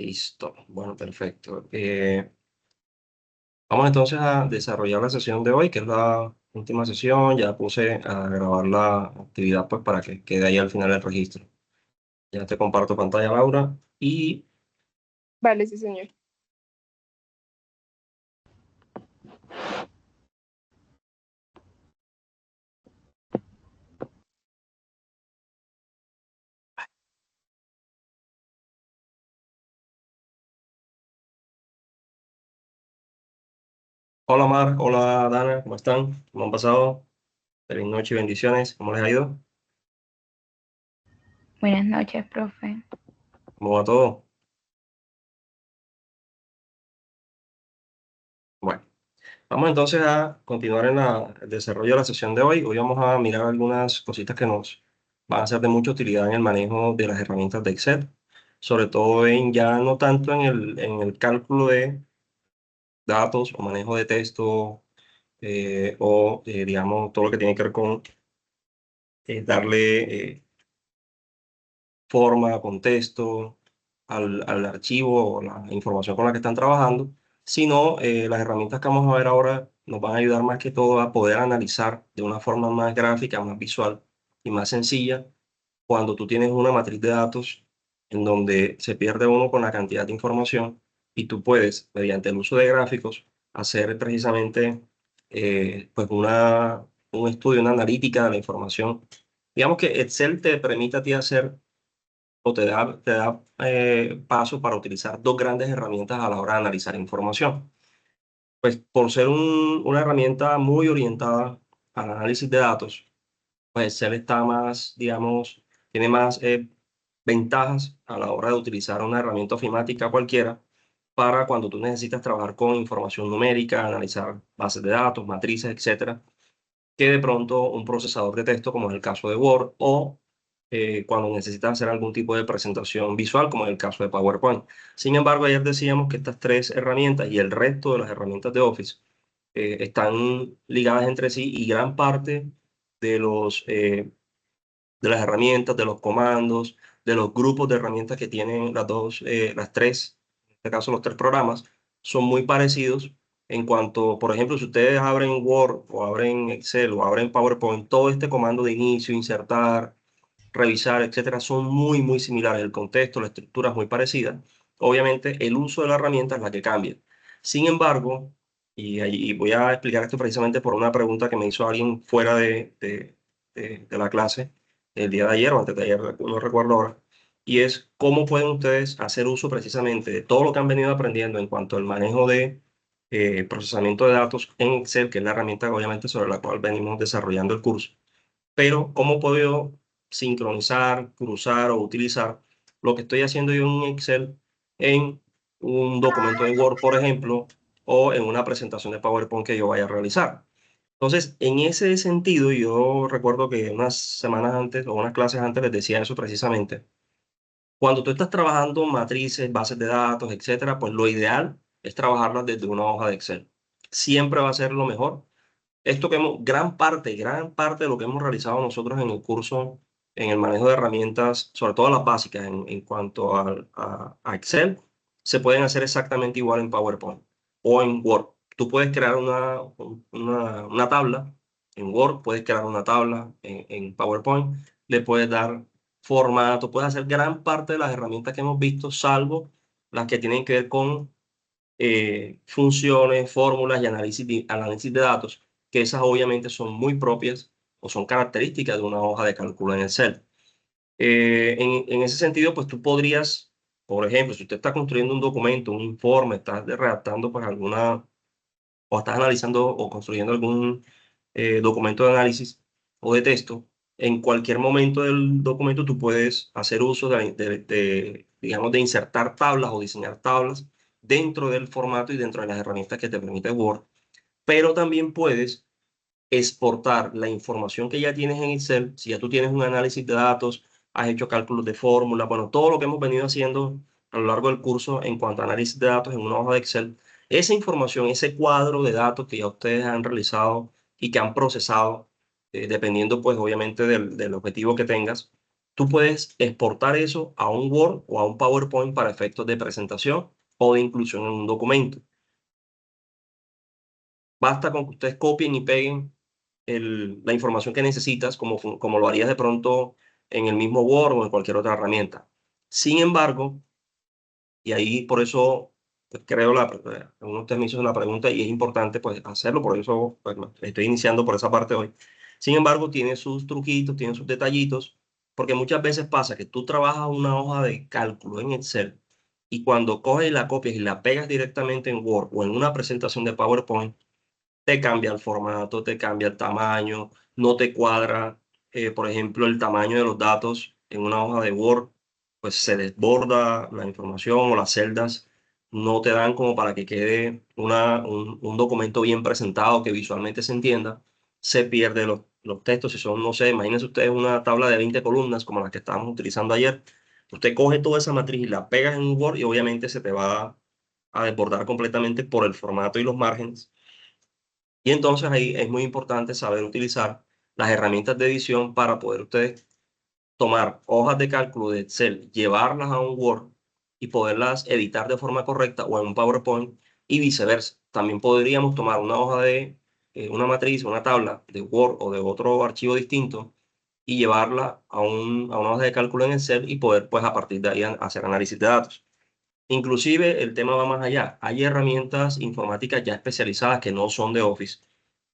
Listo. Bueno, perfecto. Vamos entonces a desarrollar la sesión de hoy, que es la última sesión. Ya puse a grabar la actividad pues para que quede ahí al final el registro. Ya te comparto pantalla, Laura. Y Vale, sí, señor. hola Mar, hola Dana, ¿cómo están? ¿Cómo han pasado? Feliz noche y bendiciones. ¿Cómo les ha ido? Buenas noches, profe. ¿Cómo va todo? Bueno, vamos entonces a continuar en el desarrollo de la sesión de hoy. Hoy vamos a mirar algunas cositas que nos van a ser de mucha utilidad en el manejo de las herramientas de Excel, sobre todo en ya no tanto en el cálculo de datos o manejo de texto digamos todo lo que tiene que ver con darle forma, contexto al archivo o la información con la que están trabajando, sino las herramientas que vamos a ver ahora nos van a ayudar más que todo a poder analizar de una forma más gráfica, más visual y más sencilla cuando tú tienes una matriz de datos en donde se pierde uno con la cantidad de información y tú puedes, mediante el uso de gráficos, hacer precisamente pues un estudio, una analítica de la información. Digamos que Excel te permite a ti hacer o te da paso para utilizar dos grandes herramientas a la hora de analizar información. Pues por ser una herramienta muy orientada al análisis de datos, pues Excel está más, digamos, tiene más ventajas a la hora de utilizar una herramienta ofimática cualquiera para cuando tú necesitas trabajar con información numérica, analizar bases de datos, matrices, etcétera, que de pronto un procesador de texto, como es el caso de Word, o cuando necesitas hacer algún tipo de presentación visual, como en el caso de PowerPoint. Sin embargo, ayer decíamos que estas tres herramientas y el resto de las herramientas de Office están ligadas entre sí y gran parte de de las herramientas, de los comandos, de los grupos de herramientas que tienen las tres, en este caso los tres programas, son muy parecidos en cuanto, por ejemplo, si ustedes abren Word o abren Excel o abren PowerPoint, todo este comando de inicio, insertar, revisar, etcétera, son muy similares. El contexto, la estructura es muy parecida. Obviamente, el uso de la herramienta es la que cambia. Sin embargo, y voy a explicar esto precisamente por una pregunta que me hizo alguien fuera de la clase el día de ayer o antes de ayer, no recuerdo ahora, y es cómo pueden ustedes hacer uso precisamente de todo lo que han venido aprendiendo en cuanto al manejo de procesamiento de datos en Excel, que es la herramienta obviamente sobre la cual venimos desarrollando el curso, pero cómo puedo yo sincronizar, cruzar o utilizar lo que estoy haciendo yo en Excel en un documento de Word, por ejemplo, o en una presentación de PowerPoint que yo vaya a realizar. Entonces, en ese sentido, yo recuerdo que unas semanas antes o unas clases antes les decía eso precisamente. Cuando tú estás trabajando matrices, bases de datos, etcétera, pues lo ideal es trabajarlas desde una hoja de Excel. Siempre va a ser lo mejor. Esto que gran parte de lo que hemos realizado nosotros en el curso, en el manejo de herramientas, sobre todo las básicas en cuanto a Excel, se pueden hacer exactamente igual en PowerPoint o en Word. Tú puedes crear una tabla en Word, puedes crear una tabla en PowerPoint, le puedes dar formato, puedes hacer gran parte de las herramientas que hemos visto, salvo las que tienen que ver con funciones, fórmulas y análisis de datos, que esas obviamente son muy propias o son características de una hoja de cálculo en Excel. En ese sentido, pues tú podrías, por ejemplo, si usted está construyendo un documento, un informe, estás redactando pues o estás analizando o construyendo algún documento de análisis o de texto, en cualquier momento del documento tú puedes hacer uso digamos, de insertar tablas o diseñar tablas dentro del formato y dentro de las herramientas que te permite Word, pero también puedes exportar la información que ya tienes en Excel. Si ya tú tienes un análisis de datos, has hecho cálculos de fórmula, bueno, todo lo que hemos venido haciendo a lo largo del curso en cuanto a análisis de datos en una hoja de Excel, esa información, ese cuadro de datos que ya ustedes han realizado y que han procesado, dependiendo pues obviamente del objetivo que tengas, tú puedes exportar eso a un Word o a un PowerPoint para efectos de presentación o de inclusión en un documento. Basta con que ustedes copien y peguen la información que necesitas, como lo harías de pronto en el mismo Word o en cualquier otra herramienta. Sin embargo, y ahí por eso pues, creo, uno de ustedes me hizo una pregunta y es importante pues hacerlo, por eso pues, estoy iniciando por esa parte hoy. Sin embargo, tiene sus truquitos, tiene sus detallitos, porque muchas veces pasa que tú trabajas una hoja de cálculo en Excel y cuando coges y la copias y la pegas directamente en Word o en una presentación de PowerPoint, te cambia el formato, te cambia el tamaño, no te cuadra, por ejemplo, el tamaño de los datos en una hoja de Word, pues se desborda la información o las celdas no te dan como para que quede un documento bien presentado, que visualmente se entienda, se pierde los textos, si son, no sé, imagínense ustedes una tabla de 20 columnas como las que estábamos utilizando ayer, usted coge toda esa matriz y la pegas en Word y obviamente se te va a desbordar completamente por el formato y los márgenes. Y entonces ahí es muy importante saber utilizar las herramientas de edición para poder ustedes tomar hojas de cálculo de Excel, llevarlas a un Word y poderlas editar de forma correcta o en un PowerPoint y viceversa. También podríamos tomar una hoja de una matriz, una tabla de Word o de otro archivo distinto y llevarla a una hoja de cálculo en Excel y poder pues a partir de ahí hacer análisis de datos. Inclusive el tema va más allá. Hay herramientas informáticas ya especializadas que no son de Office.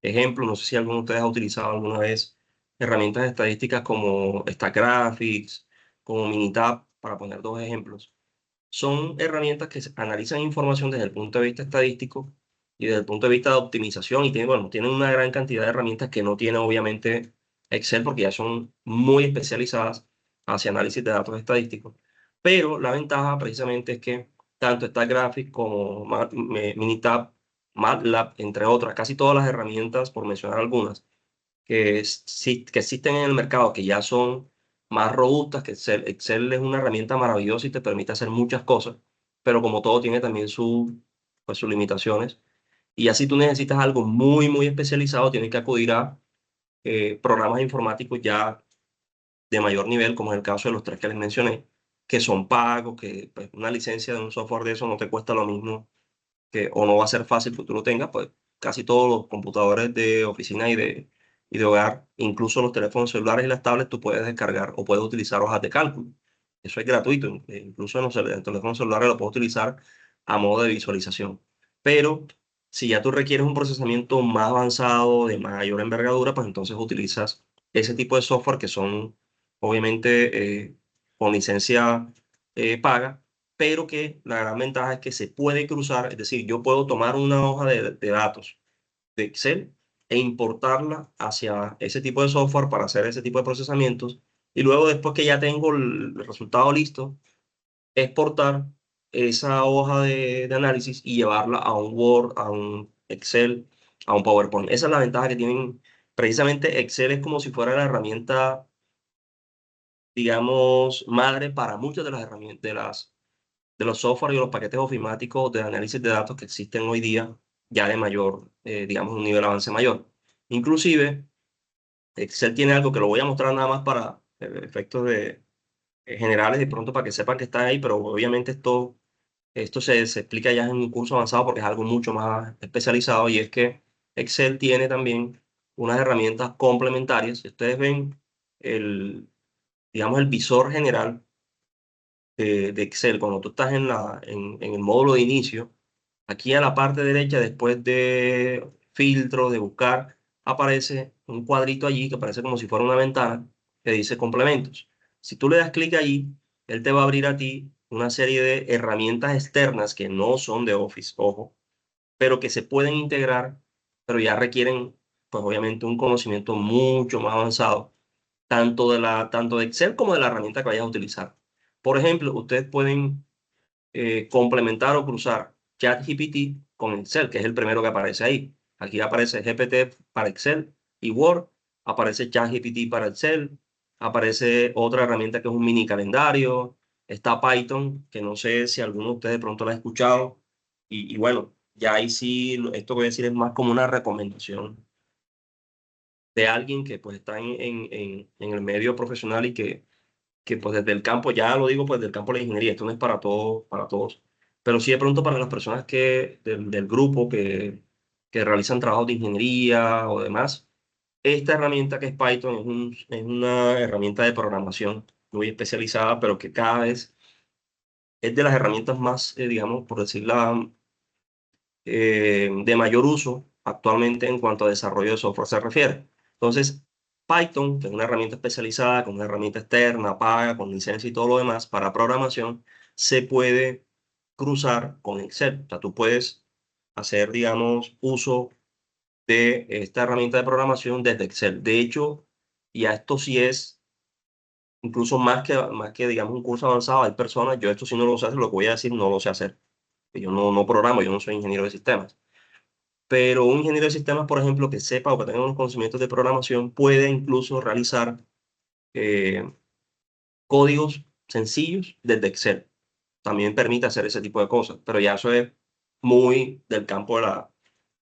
Ejemplo, no sé si alguno de ustedes ha utilizado alguna vez herramientas estadísticas como StatGraphics, como Minitab, para poner dos ejemplos. Son herramientas que analizan información desde el punto de vista estadístico y desde el punto de vista de optimización y tienen una gran cantidad de herramientas que no tiene obviamente Excel porque ya son muy especializadas hacia análisis de datos estadísticos. Pero la ventaja precisamente es que tanto StatGraphics como Minitab, MATLAB, entre otras, casi todas las herramientas, por mencionar algunas, que existen en el mercado, que ya son más robustas, que Excel es una herramienta maravillosa y te permite hacer muchas cosas, pero como todo tiene también pues, sus limitaciones. Y así tú necesitas algo muy, muy especializado, tienes que acudir a programas informáticos ya de mayor nivel, como es el caso de los tres que les mencioné, que son pagos, que pues, una licencia de un software de eso no te cuesta lo mismo o no va a ser fácil que tú lo tengas, pues casi todos los computadores de oficina y de hogar, incluso los teléfonos celulares y las tablets, tú puedes descargar o puedes utilizar hojas de cálculo. Eso es gratuito, incluso en los teléfonos celulares lo puedes utilizar a modo de visualización. Pero si ya tú requieres un procesamiento más avanzado, de mayor envergadura, pues entonces utilizas ese tipo de software que son obviamente con licencia paga, pero que la gran ventaja es que se puede cruzar, es decir, yo puedo tomar una hoja de datos de Excel e importarla hacia ese tipo de software para hacer ese tipo de procesamientos y luego después que ya tengo el resultado listo, exportar esa hoja de análisis y llevarla a un Word, a un Excel, a un PowerPoint. Esa es la ventaja que tienen. Precisamente Excel es como si fuera la herramienta, digamos, madre para muchas de las herramientas, de los software y los paquetes ofimáticos de análisis de datos que existen hoy día, ya de mayor, digamos, un nivel de avance mayor. Inclusive, Excel tiene algo que lo voy a mostrar nada más para efectos generales, de pronto para que sepan que está ahí, pero obviamente esto se explica ya en un curso avanzado porque es algo mucho más especializado y es que Excel tiene también unas herramientas complementarias. Si ustedes ven digamos, el visor general de Excel, cuando tú estás en el módulo de inicio, aquí a la parte derecha, después de filtro, de buscar, aparece un cuadrito allí que parece como si fuera una ventana que dice complementos. Si tú le das clic allí, él te va a abrir a ti una serie de herramientas externas que no son de Office, ojo, pero que se pueden integrar, pero ya requieren, pues obviamente, un conocimiento mucho más avanzado, tanto de Excel como de la herramienta que vayas a utilizar. Por ejemplo, ustedes pueden complementar o cruzar ChatGPT con Excel, que es el primero que aparece ahí. Aquí aparece GPT para Excel y Word, aparece ChatGPT para Excel, aparece otra herramienta que es un mini calendario, está Python, que no sé si alguno de ustedes de pronto lo ha escuchado, y bueno, ya ahí sí, esto que voy a decir es más como una recomendación de alguien que pues está en el medio profesional y que que pues desde el campo, ya lo digo, pues del campo de la ingeniería, esto no es para todos, pero sí de pronto para las personas del grupo que realizan trabajos de ingeniería o demás, esta herramienta que es Python es una herramienta de programación muy especializada, pero que cada vez es de las herramientas más, digamos, por decirla, de mayor uso actualmente en cuanto a desarrollo de software se refiere. Entonces, Python, que es una herramienta especializada, con una herramienta externa, paga, con licencia y todo lo demás para programación, se puede cruzar con Excel. O sea, tú puedes hacer, digamos, uso de esta herramienta de programación desde Excel. De hecho, ya esto sí es incluso más que digamos, un curso avanzado. Hay personas, yo esto sí no lo sé hacer, lo que voy a decir no lo sé hacer. Yo no programo, yo no soy ingeniero de sistemas. Pero un ingeniero de sistemas, por ejemplo, que sepa o que tenga unos conocimientos de programación, puede incluso realizar eh, códigos sencillos desde Excel. También permite hacer ese tipo de cosas, pero ya eso es muy del campo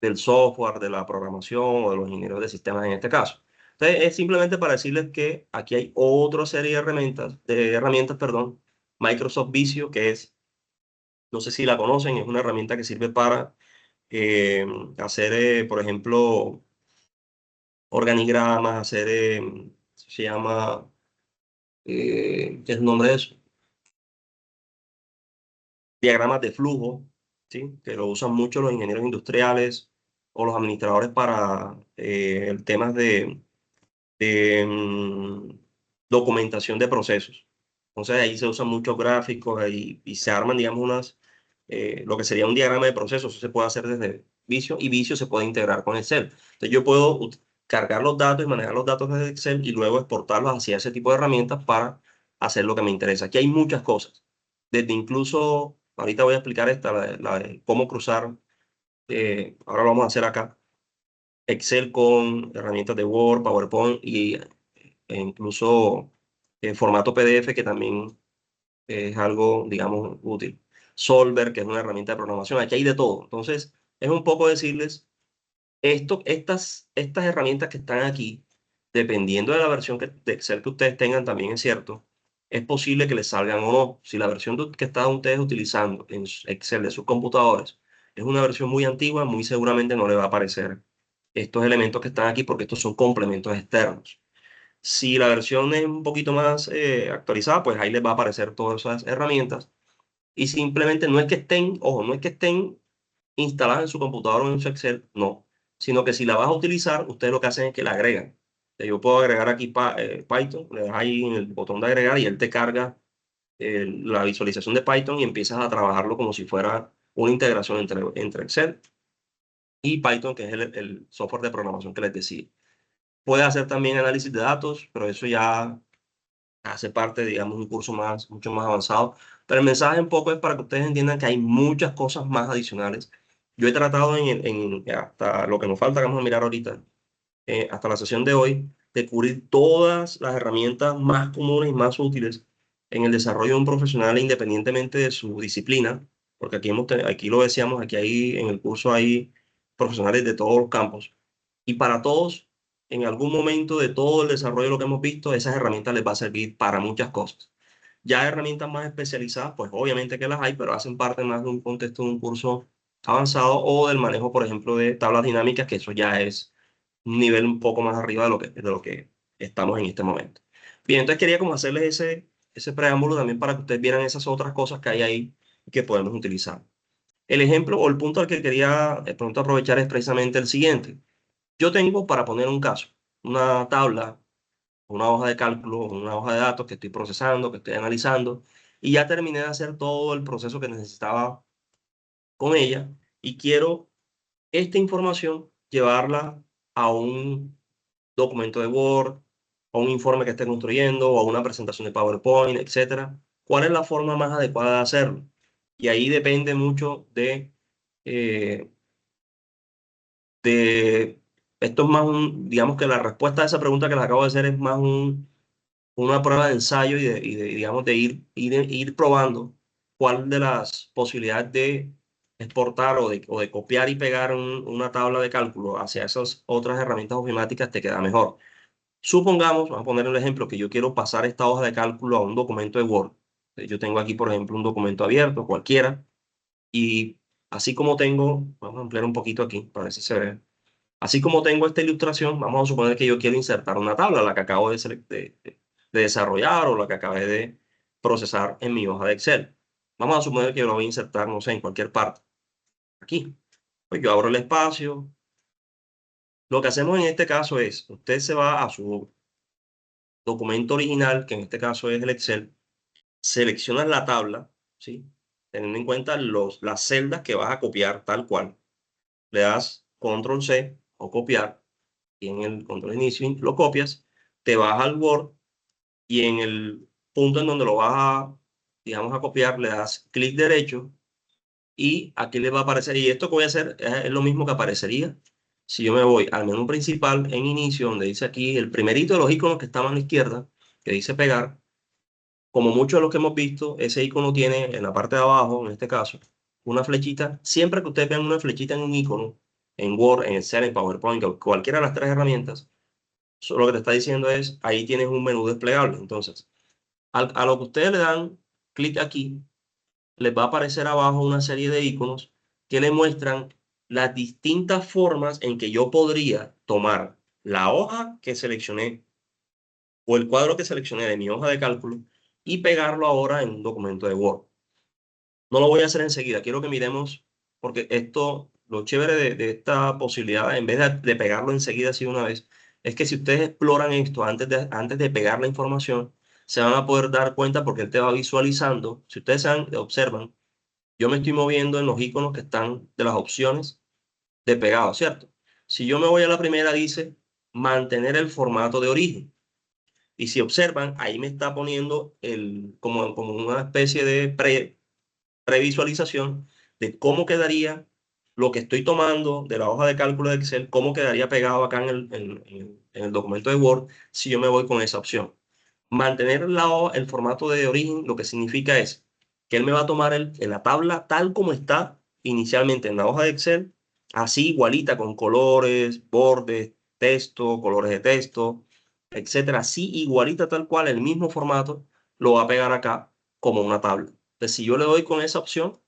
del software, de la programación o de los ingenieros de sistemas en este caso. Entonces, es simplemente para decirles que aquí hay otra serie de herramientas, perdón, Microsoft Visio, que es, no sé si la conocen, es una herramienta que sirve para eh, hacer, por ejemplo, organigramas, hacer, se llama, ¿qué es el nombre de eso? Diagramas de flujo, ¿sí? Que lo usan mucho los ingenieros industriales o los administradores para temas de documentación de procesos. Entonces ahí se usan muchos gráficos y se arman, digamos, lo que sería un diagrama de procesos. Eso se puede hacer desde Visio y Visio se puede integrar con Excel. Entonces yo puedo cargar los datos y manejar los datos desde Excel y luego exportarlos hacia ese tipo de herramientas para hacer lo que me interesa. Aquí hay muchas cosas. Desde incluso, ahorita voy a explicar esta, la de cómo cruzar, ahora lo vamos a hacer acá. Excel con herramientas de Word, PowerPoint e incluso formato PDF que también es algo, digamos, útil. Solver, que es una herramienta de programación, aquí hay de todo. Entonces, es un poco decirles, estas herramientas que están aquí, dependiendo de la versión de Excel que ustedes tengan, también es cierto, es posible que les salgan o no. Si la versión que están ustedes utilizando en Excel de sus computadores es una versión muy antigua, muy seguramente no le va a aparecer estos elementos que están aquí porque estos son complementos externos. Si la versión es un poquito más actualizada, pues ahí les va a aparecer todas esas herramientas. Y simplemente no es que estén, ojo, no es que estén instaladas en su computador o en su Excel, no. Sino que si la vas a utilizar, ustedes lo que hacen es que la agregan. Yo puedo agregar aquí Python, le das ahí en el botón de agregar y él te carga la visualización de Python y empiezas a trabajarlo como si fuera una integración entre Excel y Python, que es el software de programación que les decía. Puede hacer también análisis de datos, pero eso ya hace parte, digamos, de un curso mucho más avanzado. Pero el mensaje un poco es para que ustedes entiendan que hay muchas cosas más adicionales. Yo he tratado hasta lo que nos falta, que vamos a mirar ahorita, hasta la sesión de hoy, de cubrir todas las herramientas más comunes y más útiles en el desarrollo de un profesional independientemente de su disciplina, porque aquí lo decíamos, aquí hay, en el curso hay profesionales de todos los campos, y para todos, en algún momento de todo el desarrollo de lo que hemos visto, esas herramientas les va a servir para muchas cosas. Ya herramientas más especializadas, pues obviamente que las hay, pero hacen parte más de un contexto de un curso avanzado o del manejo, por ejemplo, de tablas dinámicas, que eso ya es un nivel un poco más arriba de lo que estamos en este momento. Bien, entonces quería como hacerles ese preámbulo también para que ustedes vieran esas otras cosas que hay ahí que podemos utilizar. El ejemplo o el punto al que quería de pronto aprovechar es precisamente el siguiente. Yo tengo, para poner un caso, una tabla, una hoja de cálculo, una hoja de datos que estoy procesando, que estoy analizando, y ya terminé de hacer todo el proceso que necesitaba con ella y quiero esta información llevarla a un documento de Word, a un informe que esté construyendo, o a una presentación de PowerPoint, etcétera. ¿Cuál es la forma más adecuada de hacerlo? Y ahí depende mucho eh, esto es más digamos que la respuesta a esa pregunta que les acabo de hacer es más una prueba de ensayo digamos, de ir probando cuál de las posibilidades de exportar o de copiar y pegar una tabla de cálculo hacia esas otras herramientas ofimáticas te queda mejor. Supongamos, vamos a poner el ejemplo, que yo quiero pasar esta hoja de cálculo a un documento de Word. Yo tengo aquí, por ejemplo, un documento abierto, cualquiera, y así como tengo, vamos a ampliar un poquito aquí para ver si se ve. Así como tengo esta ilustración, vamos a suponer que yo quiero insertar una tabla, la que acabo de desarrollar o la que acabé de procesar en mi hoja de Excel. Vamos a suponer que yo lo voy a insertar, no sé, en cualquier parte. Aquí. Pues yo abro el espacio. Lo que hacemos en este caso es, usted se va a su documento original, que en este caso es el Excel, seleccionas la tabla, ¿sí? Teniendo en cuenta las celdas que vas a copiar tal cual. Le das Control C o copiar y en el control inicio lo copias, te vas al Word y en el punto en donde lo vas a, digamos, a copiar, le das clic derecho y aquí le va a aparecer, y esto que voy a hacer es lo mismo que aparecería si yo me voy al menú principal en inicio, donde dice aquí el primerito de los iconos que está a mano izquierda, que dice pegar. Como muchos de los que hemos visto, ese icono tiene en la parte de abajo, en este caso, una flechita. Siempre que ustedes vean una flechita en un icono, en Word, en Excel, en PowerPoint, cualquiera de las tres herramientas, lo que te está diciendo es, ahí tienes un menú desplegable. Entonces, a lo que ustedes le dan clic aquí, les va a aparecer abajo una serie de iconos que le muestran las distintas formas en que yo podría tomar la hoja que seleccioné o el cuadro que seleccioné de mi hoja de cálculo y pegarlo ahora en un documento de Word. No lo voy a hacer enseguida, quiero que miremos, porque esto, lo chévere de esta posibilidad, en vez de pegarlo enseguida así de una vez, es que si ustedes exploran esto antes de pegar la información, se van a poder dar cuenta porque él te va visualizando. Si ustedes observan, yo me estoy moviendo en los iconos que están de las opciones de pegado, ¿cierto? Si yo me voy a la primera, dice mantener el formato de origen. Y si observan, ahí me está poniendo como una especie de previsualización de cómo quedaría lo que estoy tomando de la hoja de cálculo de Excel, cómo quedaría pegado acá en el documento de Word si yo me voy con esa opción. Mantener el formato de origen lo que significa es que él me va a tomar la tabla tal como está inicialmente en la hoja de Excel, así igualita con colores, bordes, texto, colores de texto, etcétera, así igualita tal cual, el mismo formato, lo va a pegar acá como una tabla. Entonces, si yo le doy con esa opción,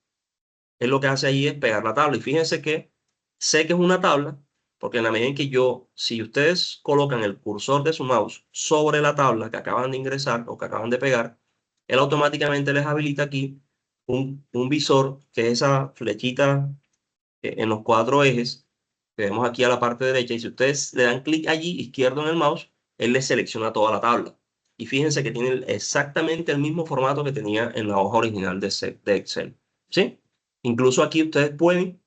él lo que hace ahí es pegar la tabla. Y fíjense que sé que es una tabla, porque en la medida en que si ustedes colocan el cursor de su mouse sobre la tabla que acaban de ingresar o que acaban de pegar, él automáticamente les habilita aquí un visor, que es esa flechita en los cuatro ejes que vemos aquí a la parte derecha. Y si ustedes le dan clic allí, izquierdo en el mouse, él les selecciona toda la tabla. Y fíjense que tiene exactamente el mismo formato que tenía en la hoja original de Excel. ¿Sí? Incluso aquí ustedes pueden,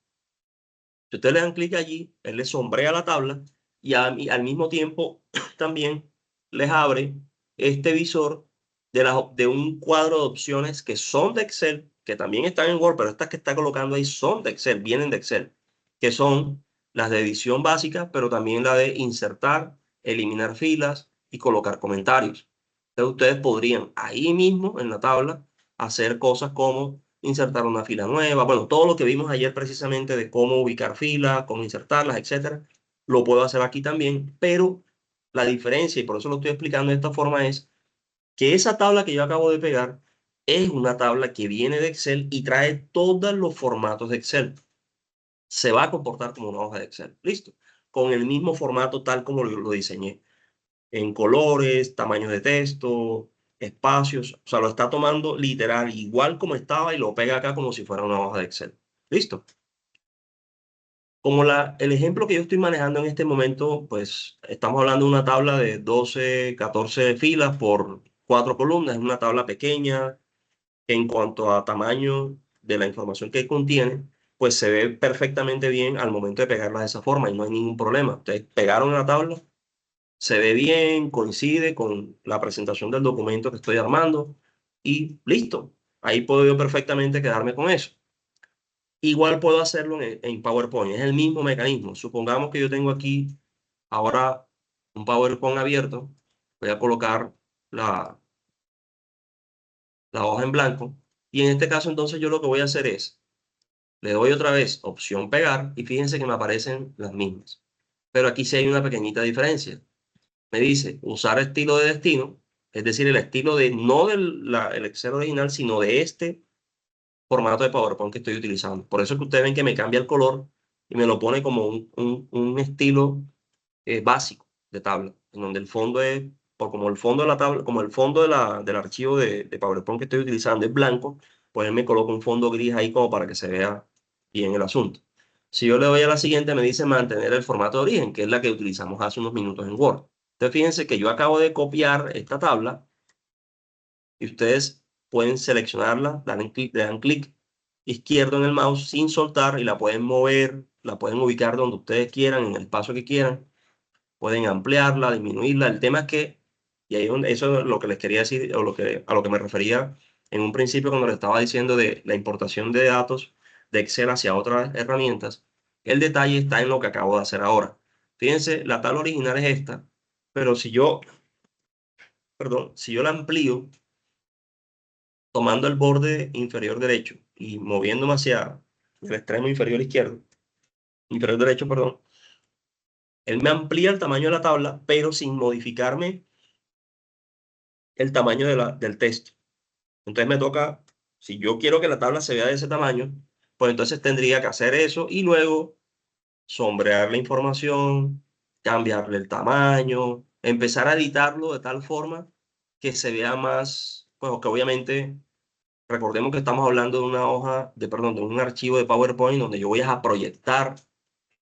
si ustedes le dan clic allí, él les sombrea la tabla y al mismo tiempo también les abre este visor de un cuadro de opciones que son de Excel, que también están en Word, pero estas que está colocando ahí son de Excel, vienen de Excel, que son las de edición básica, pero también la de insertar, eliminar filas y colocar comentarios. Entonces ustedes podrían ahí mismo en la tabla hacer cosas como insertar una fila nueva, bueno, todo lo que vimos ayer precisamente de cómo ubicar filas, cómo insertarlas, etcétera, lo puedo hacer aquí también, pero la diferencia, y por eso lo estoy explicando de esta forma, es que esa tabla que yo acabo de pegar es una tabla que viene de Excel y trae todos los formatos de Excel. Se va a comportar como una hoja de Excel, listo, con el mismo formato tal como lo diseñé en colores, tamaños de texto, espacios. O sea, lo está tomando literal, igual como estaba y lo pega acá como si fuera una hoja de Excel. ¿Listo? Como el ejemplo que yo estoy manejando en este momento, pues estamos hablando de una tabla de 12, 14 filas por 4 columnas. Es una tabla pequeña en cuanto a tamaño de la información que contiene, pues se ve perfectamente bien al momento de pegarla de esa forma y no hay ningún problema. Ustedes pegaron la tabla, se ve bien, coincide con la presentación del documento que estoy armando y listo. Ahí puedo yo perfectamente quedarme con eso. Igual puedo hacerlo en PowerPoint, es el mismo mecanismo. Supongamos que yo tengo aquí ahora un PowerPoint abierto, voy a colocar la hoja en blanco y en este caso entonces yo lo que voy a hacer es, le doy otra vez opción pegar y fíjense que me aparecen las mismas. Pero aquí sí hay una pequeñita diferencia. me dice usar estilo de destino, es decir, el estilo de no del el Excel original, sino de este formato de PowerPoint que estoy utilizando. Por eso es que ustedes ven que me cambia el color y me lo pone como un estilo básico de tabla, en donde el fondo es, por como el fondo de la tabla, como el fondo del archivo de PowerPoint que estoy utilizando es blanco, pues él me coloca un fondo gris ahí como para que se vea bien el asunto. Si yo le doy a la siguiente, me dice mantener el formato de origen, que es la que utilizamos hace unos minutos en Word. Entonces, fíjense que yo acabo de copiar esta tabla y ustedes pueden seleccionarla, le dan clic izquierdo en el mouse sin soltar y la pueden mover, la pueden ubicar donde ustedes quieran, en el espacio que quieran. Pueden ampliarla, disminuirla. El tema es que, y ahí eso es lo que les quería decir, o a lo que me refería en un principio cuando les estaba diciendo de la importación de datos de Excel hacia otras herramientas. El detalle está en lo que acabo de hacer ahora. Fíjense, la tabla original es esta, pero si yo, perdón, si yo la amplío tomando el borde inferior derecho y moviéndome hacia el extremo inferior izquierdo, inferior derecho, perdón, él me amplía el tamaño de la tabla, pero sin modificarme el tamaño del texto. Entonces me toca, si yo quiero que la tabla se vea de ese tamaño, pues entonces tendría que hacer eso y luego sombrear la información, cambiarle el tamaño, empezar a editarlo de tal forma que se vea más, pues que obviamente recordemos que estamos hablando de una hoja, perdón, de un archivo de PowerPoint donde yo voy a proyectar,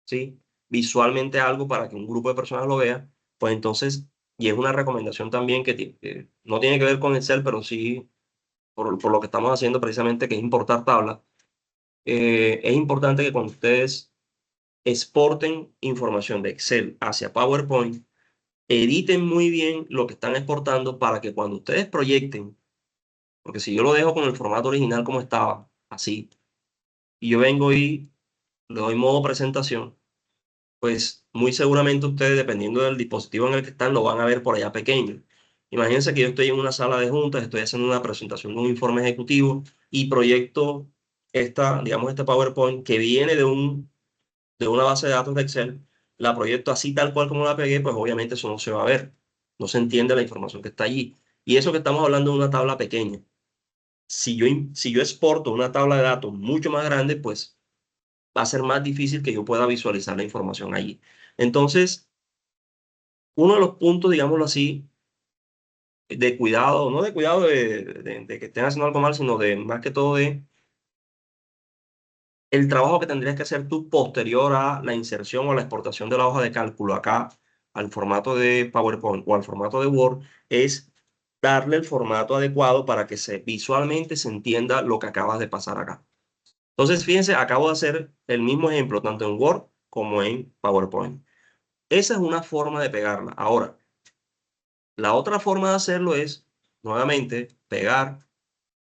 ¿sí? Visualmente algo para que un grupo de personas lo vea, pues entonces, y es una recomendación también que no tiene que ver con Excel, pero sí por lo que estamos haciendo precisamente, que es importar tablas, es importante que cuando ustedes exporten información de Excel hacia PowerPoint, editen muy bien lo que están exportando para que cuando ustedes proyecten, porque si yo lo dejo con el formato original como estaba, así, y yo vengo y le doy modo presentación, pues muy seguramente ustedes, dependiendo del dispositivo en el que están, lo van a ver por allá pequeño. Imagínense que yo estoy en una sala de juntas, estoy haciendo una presentación de un informe ejecutivo y proyecto digamos, este PowerPoint que viene de una base de datos de Excel, la proyecto así tal cual como la pegué, pues obviamente eso no se va a ver, no se entiende la información que está allí. Y eso que estamos hablando de una tabla pequeña. Si yo exporto una tabla de datos mucho más grande, pues va a ser más difícil que yo pueda visualizar la información allí. Entonces, uno de los puntos, digámoslo así, de cuidado, no de cuidado de que estén haciendo algo mal, sino de más que todo de el trabajo que tendrías que hacer tú posterior a la inserción o la exportación de la hoja de cálculo acá al formato de PowerPoint o al formato de Word es darle el formato adecuado para que visualmente se entienda lo que acabas de pasar acá. Entonces, fíjense, acabo de hacer el mismo ejemplo tanto en Word como en PowerPoint. Esa es una forma de pegarla. Ahora, la otra forma de hacerlo es, nuevamente, pegar.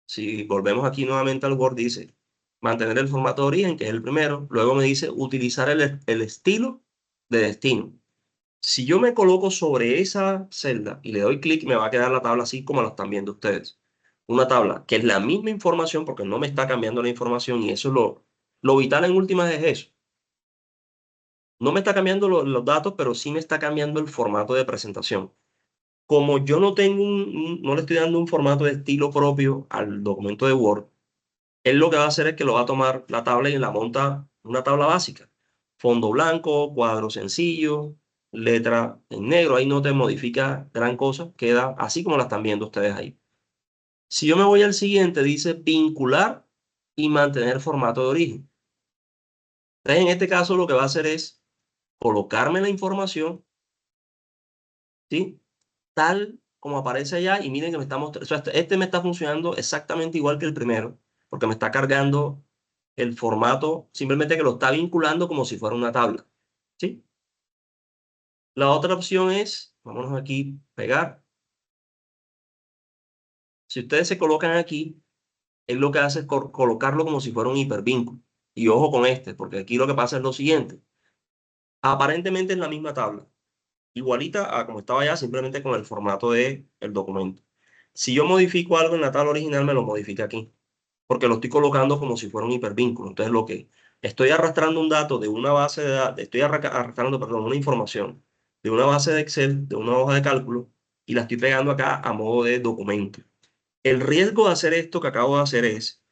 Si volvemos aquí nuevamente al Word, dice mantener el formato de origen, que es el primero. Luego me dice utilizar el estilo de destino. Si yo me coloco sobre esa celda y le doy clic, me va a quedar la tabla así como la están viendo ustedes. Una tabla que es la misma información porque no me está cambiando la información y eso es lo vital en últimas es eso. No me está cambiando los datos, pero sí me está cambiando el formato de presentación. Como yo no tengo no le estoy dando un formato de estilo propio al documento de Word, él lo que va a hacer es que lo va a tomar la tabla y la monta una tabla básica. Fondo blanco, cuadro sencillo, letra en negro, ahí no te modifica gran cosa, queda así como la están viendo ustedes ahí. Si yo me voy al siguiente, dice vincular y mantener formato de origen. Entonces, en este caso lo que va a hacer es colocarme la información, ¿sí? Tal como aparece allá y miren que me está mostrando, o sea, este me está funcionando exactamente igual que el primero, porque me está cargando el formato, simplemente que lo está vinculando como si fuera una tabla, ¿sí? La otra opción es, vámonos aquí, pegar. Si ustedes se colocan aquí, él lo que hace es colocarlo como si fuera un hipervínculo. Y ojo con este, porque aquí lo que pasa es lo siguiente. Aparentemente es la misma tabla, igualita a como estaba allá, simplemente con el formato del documento. Si yo modifico algo en la tabla original, me lo modifica aquí, porque lo estoy colocando como si fuera un hipervínculo. Entonces, lo que estoy arrastrando un dato de una base de datos, estoy arrastrando, perdón, una información de una base de Excel, de una hoja de cálculo, y la estoy pegando acá a modo de documento. El riesgo de hacer esto que acabo de hacer es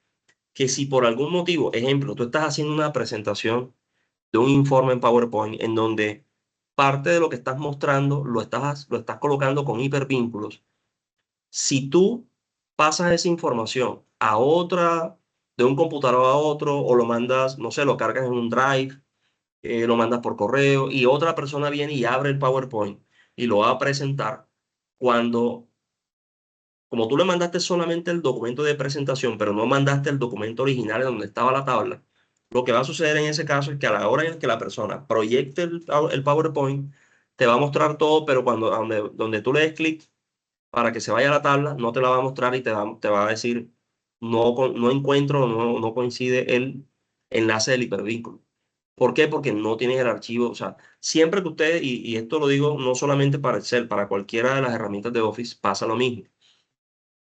que si por algún motivo, ejemplo, tú estás haciendo una presentación de un informe en PowerPoint en donde parte de lo que estás mostrando lo estás colocando con hipervínculos. Si tú pasas esa información a otra, de un computador a otro, o lo mandas, no sé, lo cargas en un drive, lo mandas por correo, y otra persona viene y abre el PowerPoint y lo va a presentar, cuando, como tú le mandaste solamente el documento de presentación, pero no mandaste el documento original donde estaba la tabla, lo que va a suceder en ese caso es que a la hora en que la persona proyecte el PowerPoint, te va a mostrar todo, pero donde tú le des clic para que se vaya a la tabla, no te la va a mostrar y te va a decir, no encuentro, no coincide el enlace del hipervínculo. ¿Por qué? Porque no tienes el archivo. O sea, siempre que ustedes, y esto lo digo no solamente para Excel, para cualquiera de las herramientas de Office, pasa lo mismo.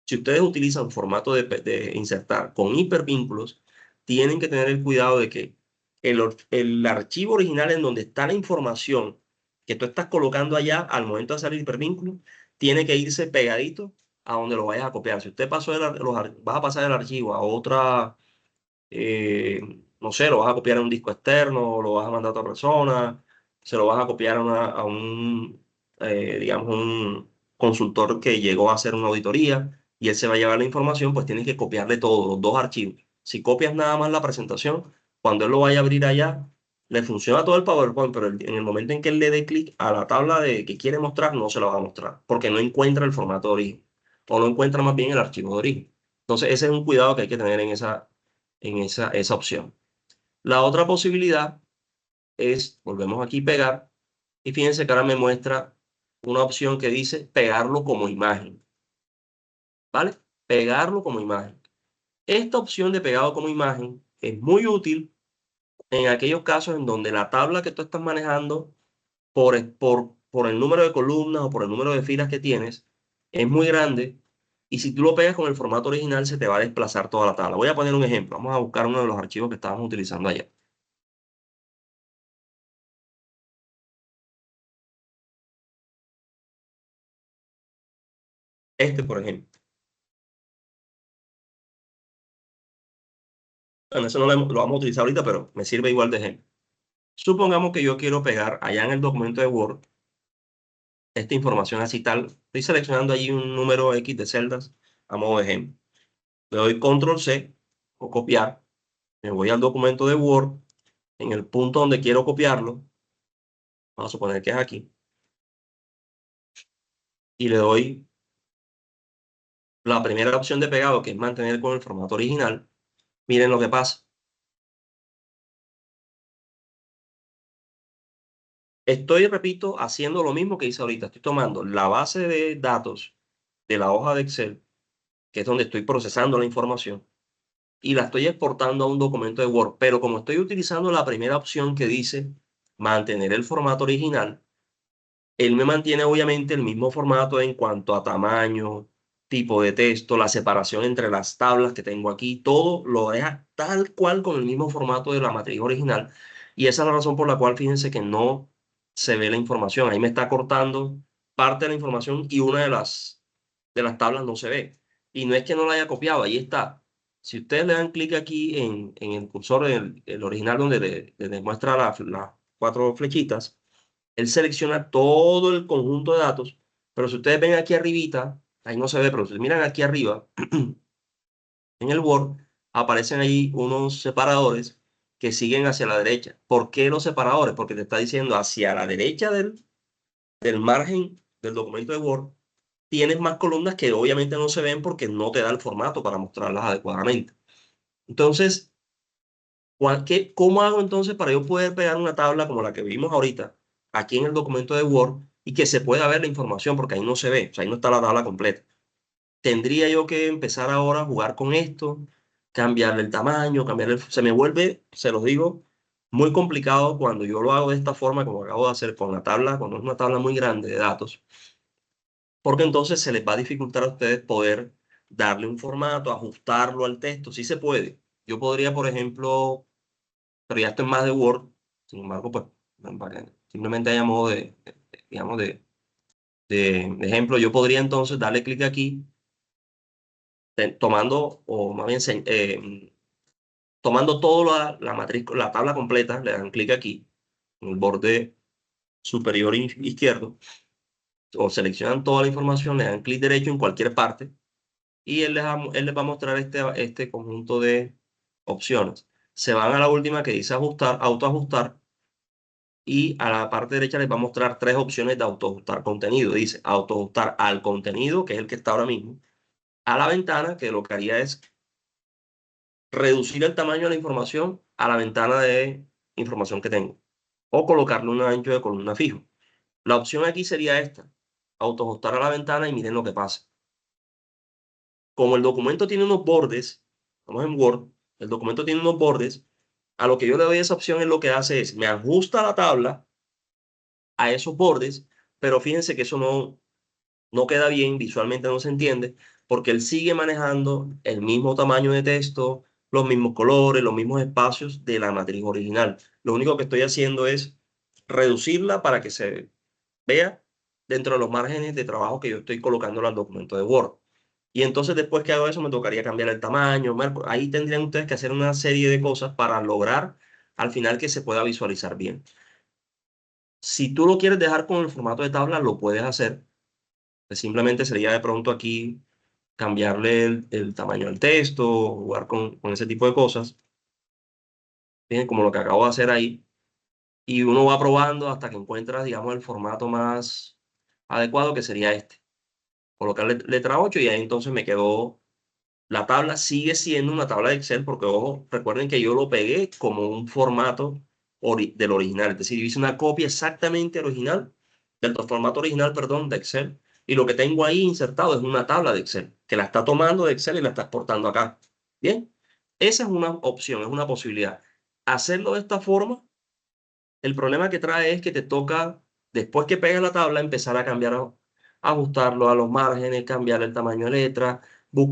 Si ustedes utilizan formato de insertar con hipervínculos, tienen que tener el cuidado de que el archivo original en donde está la información que tú estás colocando allá al momento de hacer el hipervínculo, tiene que irse pegadito a donde lo vayas a copiar. Si usted pasó vas a pasar el archivo a otra, no sé, lo vas a copiar a un disco externo, lo vas a mandar a otra persona, se lo vas a copiar digamos, un consultor que llegó a hacer una auditoría y él se va a llevar la información, pues tienes que copiarle todos los dos archivos. Si copias nada más la presentación, cuando él lo vaya a abrir allá, le funciona todo el PowerPoint, pero en el momento en que él le dé clic a la tabla que quiere mostrar, no se lo va a mostrar, porque no encuentra el formato de origen, o no encuentra más bien el archivo de origen. Entonces, ese es un cuidado que hay que tener en esa opción. La otra posibilidad es, volvemos aquí, pegar, y fíjense que ahora me muestra una opción que dice pegarlo como imagen, ¿vale? Pegarlo como imagen. Esta opción de pegado como imagen es muy útil en aquellos casos en donde la tabla que tú estás manejando por el número de columnas o por el número de filas que tienes es muy grande, y si tú lo pegas con el formato original se te va a desplazar toda la tabla. Voy a poner un ejemplo. Vamos a buscar uno de los archivos que estábamos utilizando ayer. Este, por ejemplo. Bueno, eso no lo vamos a utilizar ahorita, pero me sirve igual de ejemplo. Supongamos que yo quiero pegar allá en el documento de Word esta información así tal. Estoy seleccionando allí un número X de celdas a modo de ejemplo. Le doy Control C o copiar. Me voy al documento de Word. En el punto donde quiero copiarlo, vamos a suponer que es aquí, y le doy la primera opción de pegado, que es mantener con el formato original. Miren lo que pasa. Estoy, repito, haciendo lo mismo que hice ahorita. Estoy tomando la base de datos de la hoja de Excel, que es donde estoy procesando la información, y la estoy exportando a un documento de Word. Pero como estoy utilizando la primera opción que dice mantener el formato original, él me mantiene obviamente el mismo formato en cuanto a tamaño, tipo de texto, la separación entre las tablas que tengo aquí, todo lo deja tal cual con el mismo formato de la matriz original. Y esa es la razón por la cual fíjense que no se ve la información. Ahí me está cortando parte de la información y una de las tablas no se ve. Y no es que no la haya copiado, ahí está. Si ustedes le dan clic aquí en el cursor, el original donde le muestra las cuatro flechitas, él selecciona todo el conjunto de datos, pero si ustedes ven aquí arribita, ahí no se ve, pero si miran aquí arriba, en el Word, aparecen ahí unos separadores que siguen hacia la derecha. ¿Por qué los separadores? Porque te está diciendo hacia la derecha del margen del documento de Word, tienes más columnas que obviamente no se ven porque no te da el formato para mostrarlas adecuadamente. Entonces, ¿cómo hago entonces para yo poder pegar una tabla como la que vimos ahorita aquí en el documento de Word y que se pueda ver la información? Porque ahí no se ve, o sea, ahí no está la tabla completa. Tendría yo que empezar ahora a jugar con esto, cambiarle el tamaño, se me vuelve, se los digo, muy complicado cuando yo lo hago de esta forma, como acabo de hacer con la tabla, cuando es una tabla muy grande de datos, porque entonces se les va a dificultar a ustedes poder darle un formato, ajustarlo al texto. Sí se puede. Yo podría, por ejemplo, pero ya esto es más de Word. Sin embargo, pues, simplemente hay a modo de digamos, de ejemplo, yo podría entonces darle clic aquí, tomando, o más bien, tomando toda la matriz, la tabla completa, le dan clic aquí, en el borde superior izquierdo, o seleccionan toda la información, le dan clic derecho en cualquier parte, y él les va a mostrar este conjunto de opciones. Se van a la última que dice ajustar, autoajustar, y a la parte derecha les va a mostrar tres opciones de autoajustar contenido. Dice autoajustar al contenido, que es el que está ahora mismo, a la ventana, que lo que haría es reducir el tamaño de la información a la ventana de información que tengo, o colocarle un ancho de columna fijo. La opción aquí sería esta, autoajustar a la ventana, y miren lo que pasa. Como el documento tiene unos bordes, vamos en Word, el documento tiene unos bordes, a lo que yo le doy esa opción es lo que hace es, me ajusta la tabla a esos bordes, pero fíjense que eso no queda bien, visualmente no se entiende, porque él sigue manejando el mismo tamaño de texto, los mismos colores, los mismos espacios de la matriz original. Lo único que estoy haciendo es reducirla para que se vea dentro de los márgenes de trabajo que yo estoy colocando al documento de Word. Y entonces después que hago eso me tocaría cambiar el tamaño. Ahí tendrían ustedes que hacer una serie de cosas para lograr al final que se pueda visualizar bien. Si tú lo quieres dejar con el formato de tabla, lo puedes hacer. Simplemente sería de pronto aquí cambiarle el tamaño del texto, jugar con ese tipo de cosas. Bien, como lo que acabo de hacer ahí. Y uno va probando hasta que encuentra, digamos, el formato más adecuado, que sería este. Colocarle letra 8 y ahí entonces me quedó. La tabla sigue siendo una tabla de Excel porque, ojo, recuerden que yo lo pegué como un formato del original. Es decir, yo hice una copia exactamente original, del formato original, perdón, de Excel. Y lo que tengo ahí insertado es una tabla de Excel, que la está tomando de Excel y la está exportando acá. Bien, esa es una opción, es una posibilidad. Hacerlo de esta forma, el problema que trae es que te toca, después que pegas la tabla, empezar a cambiar, ajustarlo a los márgenes, cambiar el tamaño de letra,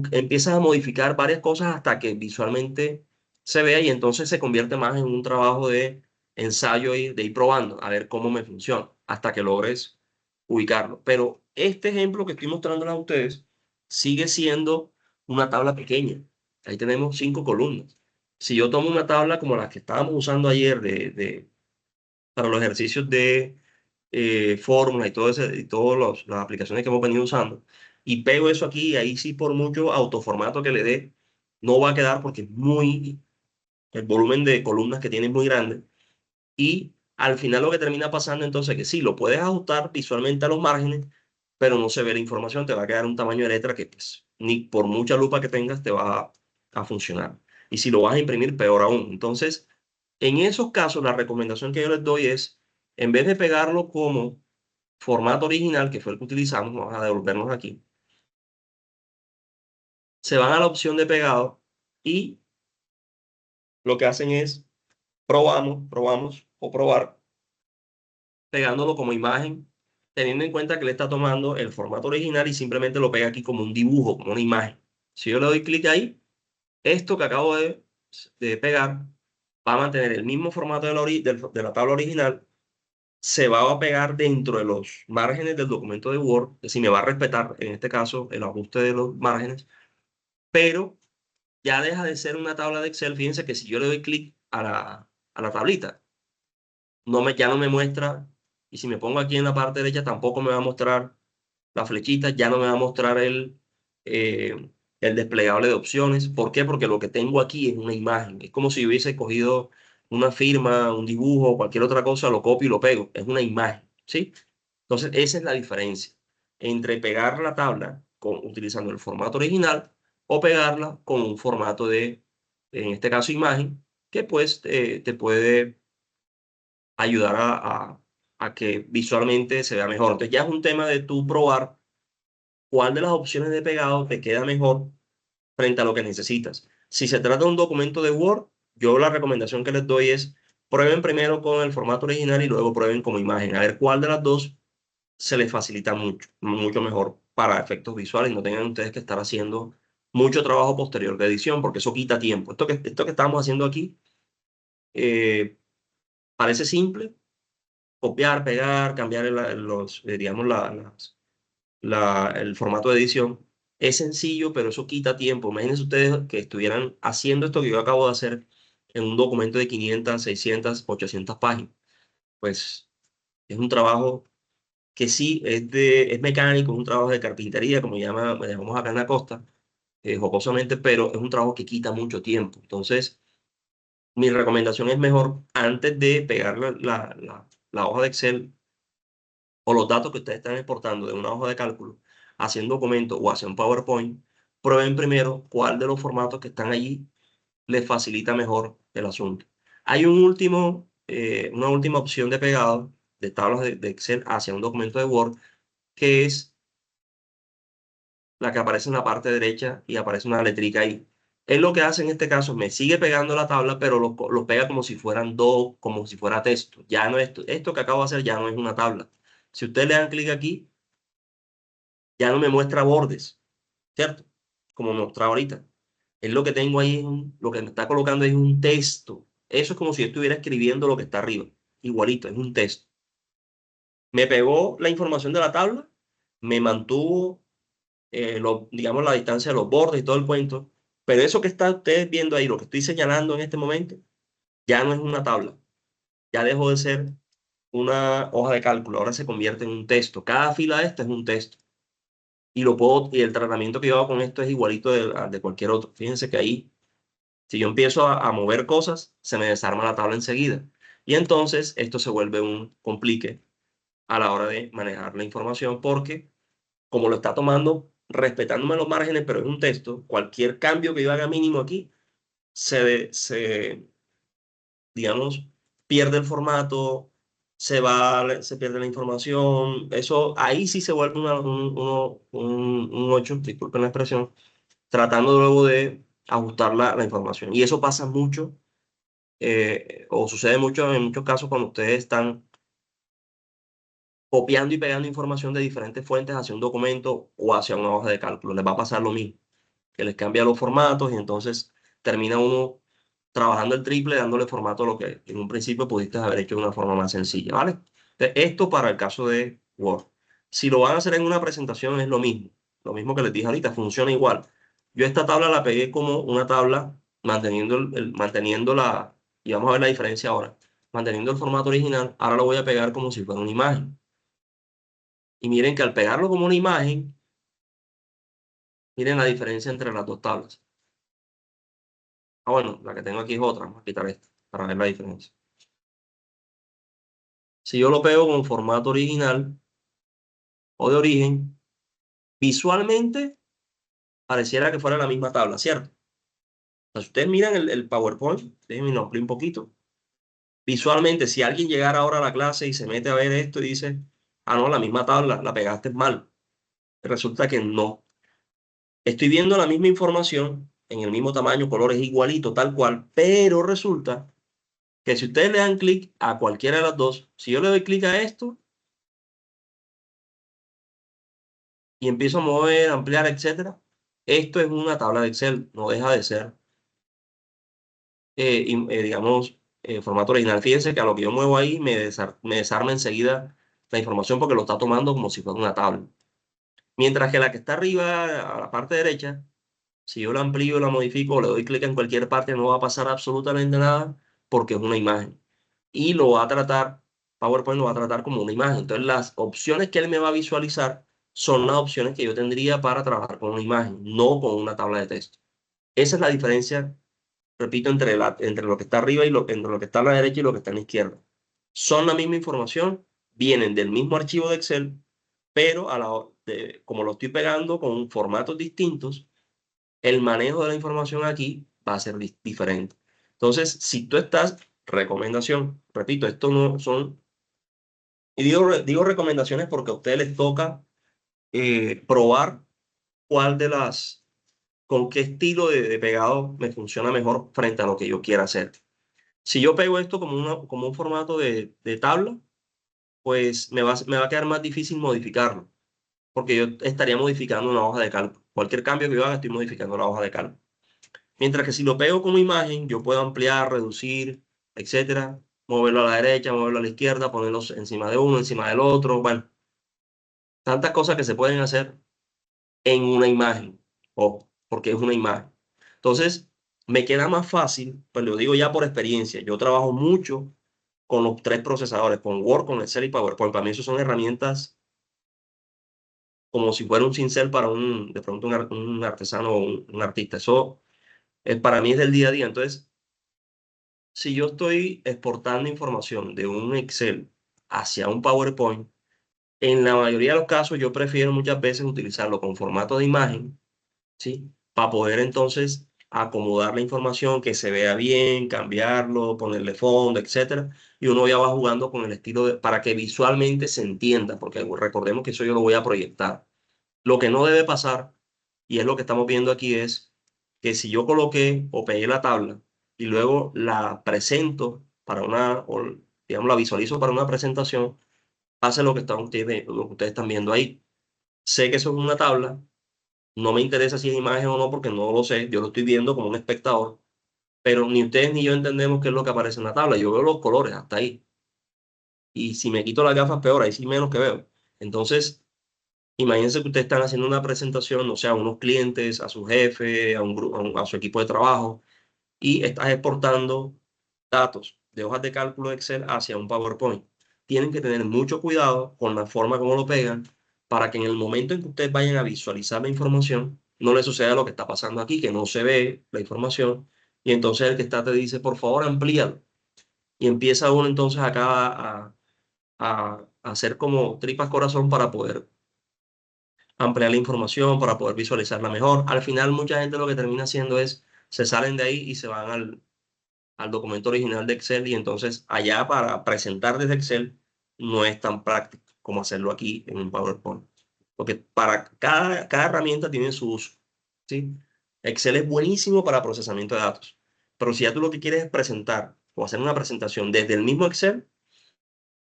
empiezas a modificar varias cosas hasta que visualmente se vea, y entonces se convierte más en un trabajo de ensayo y de ir probando a ver cómo me funciona hasta que logres ubicarlo. Pero este ejemplo que estoy mostrándoles a ustedes sigue siendo una tabla pequeña. Ahí tenemos 5 columnas. Si yo tomo una tabla como las que estábamos usando ayer para los ejercicios de fórmula y y todas las aplicaciones que hemos venido usando, y pego eso aquí, ahí sí, por mucho autoformato que le dé, no va a quedar porque el volumen de columnas que tiene es muy grande, y al final lo que termina pasando entonces es que sí, lo puedes ajustar visualmente a los márgenes, pero no se ve la información, te va a quedar un tamaño de letra que pues, ni por mucha lupa que tengas te va a funcionar. Y si lo vas a imprimir, peor aún. Entonces, en esos casos, la recomendación que yo les doy es, en vez de pegarlo como formato original, que fue el que utilizamos, vamos a devolvernos aquí, se van a la opción de pegado y lo que hacen es probamos o probar, pegándolo como imagen, teniendo en cuenta que le está tomando el formato original y simplemente lo pega aquí como un dibujo, como una imagen. Si yo le doy clic ahí, esto que acabo de pegar va a mantener el mismo formato de la tabla original, se va a pegar dentro de los márgenes del documento de Word, es decir, me va a respetar en este caso el ajuste de los márgenes, pero ya deja de ser una tabla de Excel. Fíjense que si yo le doy clic a la tablita, ya no me muestra, y si me pongo aquí en la parte derecha tampoco me va a mostrar la flechita, ya no me va a mostrar el desplegable de opciones. ¿Por qué? Porque lo que tengo aquí es una imagen. Es como si hubiese cogido una firma, un dibujo o cualquier otra cosa, lo copio y lo pego. Es una imagen, ¿sí? Entonces, esa es la diferencia entre pegar la tabla utilizando el formato original o pegarla con un formato en este caso, imagen, que pues te puede ayudar a que visualmente se vea mejor. Entonces, ya es un tema de tú probar cuál de las opciones de pegado te queda mejor frente a lo que necesitas. Si se trata de un documento de Word, yo la recomendación que les doy es prueben primero con el formato original y luego prueben como imagen, a ver cuál de las dos se les facilita mucho mejor para efectos visuales y no tengan ustedes que estar haciendo mucho trabajo posterior de edición, porque eso quita tiempo. Esto que estamos haciendo aquí parece simple, copiar, pegar, cambiar digamos, el formato de edición. Es sencillo, pero eso quita tiempo. Imagínense ustedes que estuvieran haciendo esto que yo acabo de hacer en un documento de 500, 600, 800 páginas. Pues es un trabajo que sí es mecánico, es un trabajo de carpintería, como llamamos acá en la costa, jocosamente, pero es un trabajo que quita mucho tiempo. Entonces, mi recomendación es mejor, antes de pegar la hoja de Excel o los datos que ustedes están exportando de una hoja de cálculo hacia un documento o hacia un PowerPoint, prueben primero cuál de los formatos que están allí les facilita mejor el asunto. Hay una última opción de pegado de tablas de Excel hacia un documento de Word, que es la que aparece en la parte derecha y aparece una letrica ahí. Él lo que hace en este caso, me sigue pegando la tabla, pero lo pega como si fueran dos, como si fuera texto. Ya no esto que acabo de hacer ya no es una tabla. Si ustedes le dan clic aquí, ya no me muestra bordes, ¿cierto? Como me mostraba ahorita. Es lo que tengo ahí, lo que me está colocando es un texto. Eso es como si yo estuviera escribiendo lo que está arriba. Igualito, es un texto. Me pegó la información de la tabla, me mantuvo digamos, la distancia de los bordes y todo el cuento. Pero eso que están ustedes viendo ahí, lo que estoy señalando en este momento, ya no es una tabla. Ya dejó de ser una hoja de cálculo. Ahora se convierte en un texto. Cada fila de esta es un texto. Y el tratamiento que yo hago con esto es igualito de cualquier otro. Fíjense que ahí, si yo empiezo a mover cosas, se me desarma la tabla enseguida. Y entonces esto se vuelve un complique a la hora de manejar la información porque como lo está tomando, respetándome los márgenes, pero es un texto, cualquier cambio que yo haga mínimo aquí, digamos, pierde el formato, se pierde la información. Eso, ahí sí se vuelve un 8, disculpen la expresión, tratando luego de ajustar la información. Y eso pasa mucho, o sucede mucho en muchos casos cuando ustedes están copiando y pegando información de diferentes fuentes hacia un documento o hacia una hoja de cálculo. Les va a pasar lo mismo, que les cambia los formatos y entonces termina uno trabajando el triple dándole formato a lo que en un principio pudiste haber hecho de una forma más sencilla, ¿vale? Esto para el caso de Word. Si lo van a hacer en una presentación es lo mismo que les dije ahorita, funciona igual. Yo esta tabla la pegué como una tabla manteniendo y vamos a ver la diferencia ahora, manteniendo el formato original, ahora lo voy a pegar como si fuera una imagen. Y miren que al pegarlo como una imagen, miren la diferencia entre las dos tablas. Ah, bueno, la que tengo aquí es otra. Vamos a quitar esta para ver la diferencia. Si yo lo pego con formato original o de origen, visualmente pareciera que fuera la misma tabla, ¿cierto? Entonces, ustedes miran el PowerPoint, déjenme ampliar un poquito. Visualmente, si alguien llegara ahora a la clase y se mete a ver esto y dice, ah, no, la misma tabla, la pegaste mal. Resulta que no. Estoy viendo la misma información en el mismo tamaño, colores igualito, tal cual, pero resulta que si ustedes le dan clic a cualquiera de las dos, si yo le doy clic a esto y empiezo a mover, ampliar, etcétera, esto es una tabla de Excel, no deja de ser, digamos, formato original. Fíjense que a lo que yo muevo ahí me desarma enseguida la información porque lo está tomando como si fuera una tabla. Mientras que la que está arriba, a la parte derecha, si yo la amplío, la modifico, o le doy clic en cualquier parte, no va a pasar absolutamente nada porque es una imagen. Y lo va a tratar, PowerPoint lo va a tratar como una imagen. Entonces, las opciones que él me va a visualizar son las opciones que yo tendría para trabajar con una imagen, no con una tabla de texto. Esa es la diferencia, repito, entre lo que está arriba entre lo que está a la derecha y lo que está a la izquierda. Son la misma información, vienen del mismo archivo de Excel, pero como lo estoy pegando con formatos distintos, el manejo de la información aquí va a ser diferente. Entonces, si tú estás, recomendación, repito, esto no son, y digo recomendaciones porque a ustedes les toca probar cuál con qué estilo de pegado me funciona mejor frente a lo que yo quiera hacer. Si yo pego esto como un formato de tabla, pues me va a quedar más difícil modificarlo, porque yo estaría modificando una hoja de cálculo. Cualquier cambio que yo haga, estoy modificando la hoja de cálculo. Mientras que si lo pego como imagen, yo puedo ampliar, reducir, etcétera, moverlo a la derecha, moverlo a la izquierda, ponerlos encima de uno, encima del otro. Bueno, tantas cosas que se pueden hacer en una imagen, o porque es una imagen. Entonces, me queda más fácil, pues lo digo ya por experiencia. Yo trabajo mucho con los tres procesadores, con Word, con Excel y PowerPoint. Para mí eso son herramientas como si fuera un cincel para de pronto un artesano o un artista. Eso para mí es del día a día. Entonces, si yo estoy exportando información de un Excel hacia un PowerPoint, en la mayoría de los casos yo prefiero muchas veces utilizarlo con formato de imagen, ¿sí? Para poder entonces acomodar la información, que se vea bien, cambiarlo, ponerle fondo, etcétera. Y uno ya va jugando con el estilo para que visualmente se entienda, porque recordemos que eso yo lo voy a proyectar. Lo que no debe pasar, y es lo que estamos viendo aquí, es que si yo coloqué o pegué la tabla y luego la presento para o digamos, la visualizo para una presentación, hace lo que ustedes están viendo ahí. Sé que eso es una tabla, no me interesa si es imagen o no porque no lo sé, yo lo estoy viendo como un espectador, pero ni ustedes ni yo entendemos qué es lo que aparece en la tabla. Yo veo los colores hasta ahí. Y si me quito las gafas, peor, ahí sí menos que veo. Entonces, imagínense que ustedes están haciendo una presentación, o sea, a unos clientes, a su jefe, a su equipo de trabajo, y estás exportando datos de hojas de cálculo de Excel hacia un PowerPoint. Tienen que tener mucho cuidado con la forma como lo pegan para que en el momento en que ustedes vayan a visualizar la información, no les suceda lo que está pasando aquí, que no se ve la información, y entonces el que está te dice, por favor, amplíalo. Y empieza uno entonces acá a hacer como tripas corazón para poder ampliar la información, para poder visualizarla mejor. Al final, mucha gente lo que termina haciendo es, se salen de ahí y se van al documento original de Excel, y entonces allá para presentar desde Excel no es tan práctico como hacerlo aquí en un PowerPoint. Porque para cada herramienta tiene su uso, ¿sí? Excel es buenísimo para procesamiento de datos, pero si ya tú lo que quieres es presentar o hacer una presentación desde el mismo Excel,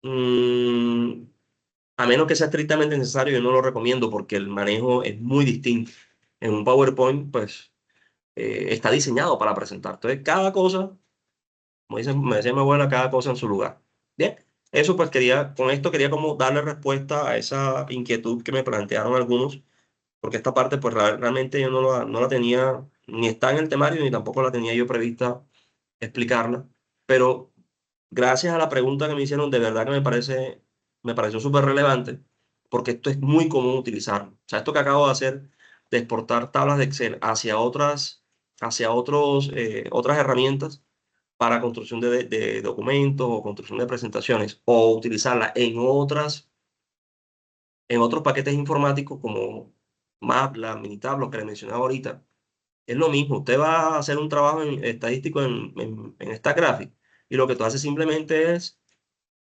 mm, a menos que sea estrictamente necesario, yo no lo recomiendo porque el manejo es muy distinto. En un PowerPoint, pues, está diseñado para presentar. Entonces, cada cosa, como me decía mi abuela, cada cosa en su lugar. Bien, eso pues con esto quería como darle respuesta a esa inquietud que me plantearon algunos, porque esta parte pues realmente yo no la tenía, ni está en el temario, ni tampoco la tenía yo prevista explicarla, pero gracias a la pregunta que me hicieron, de verdad que me pareció súper relevante, porque esto es muy común utilizarlo. O sea, esto que acabo de hacer, de exportar tablas de Excel otras herramientas para construcción de documentos o construcción de presentaciones, o utilizarla en otros paquetes informáticos como MATLAB, Minitab, lo que le mencionaba ahorita. Es lo mismo, usted va a hacer un trabajo estadístico en esta gráfica, y lo que tú haces simplemente es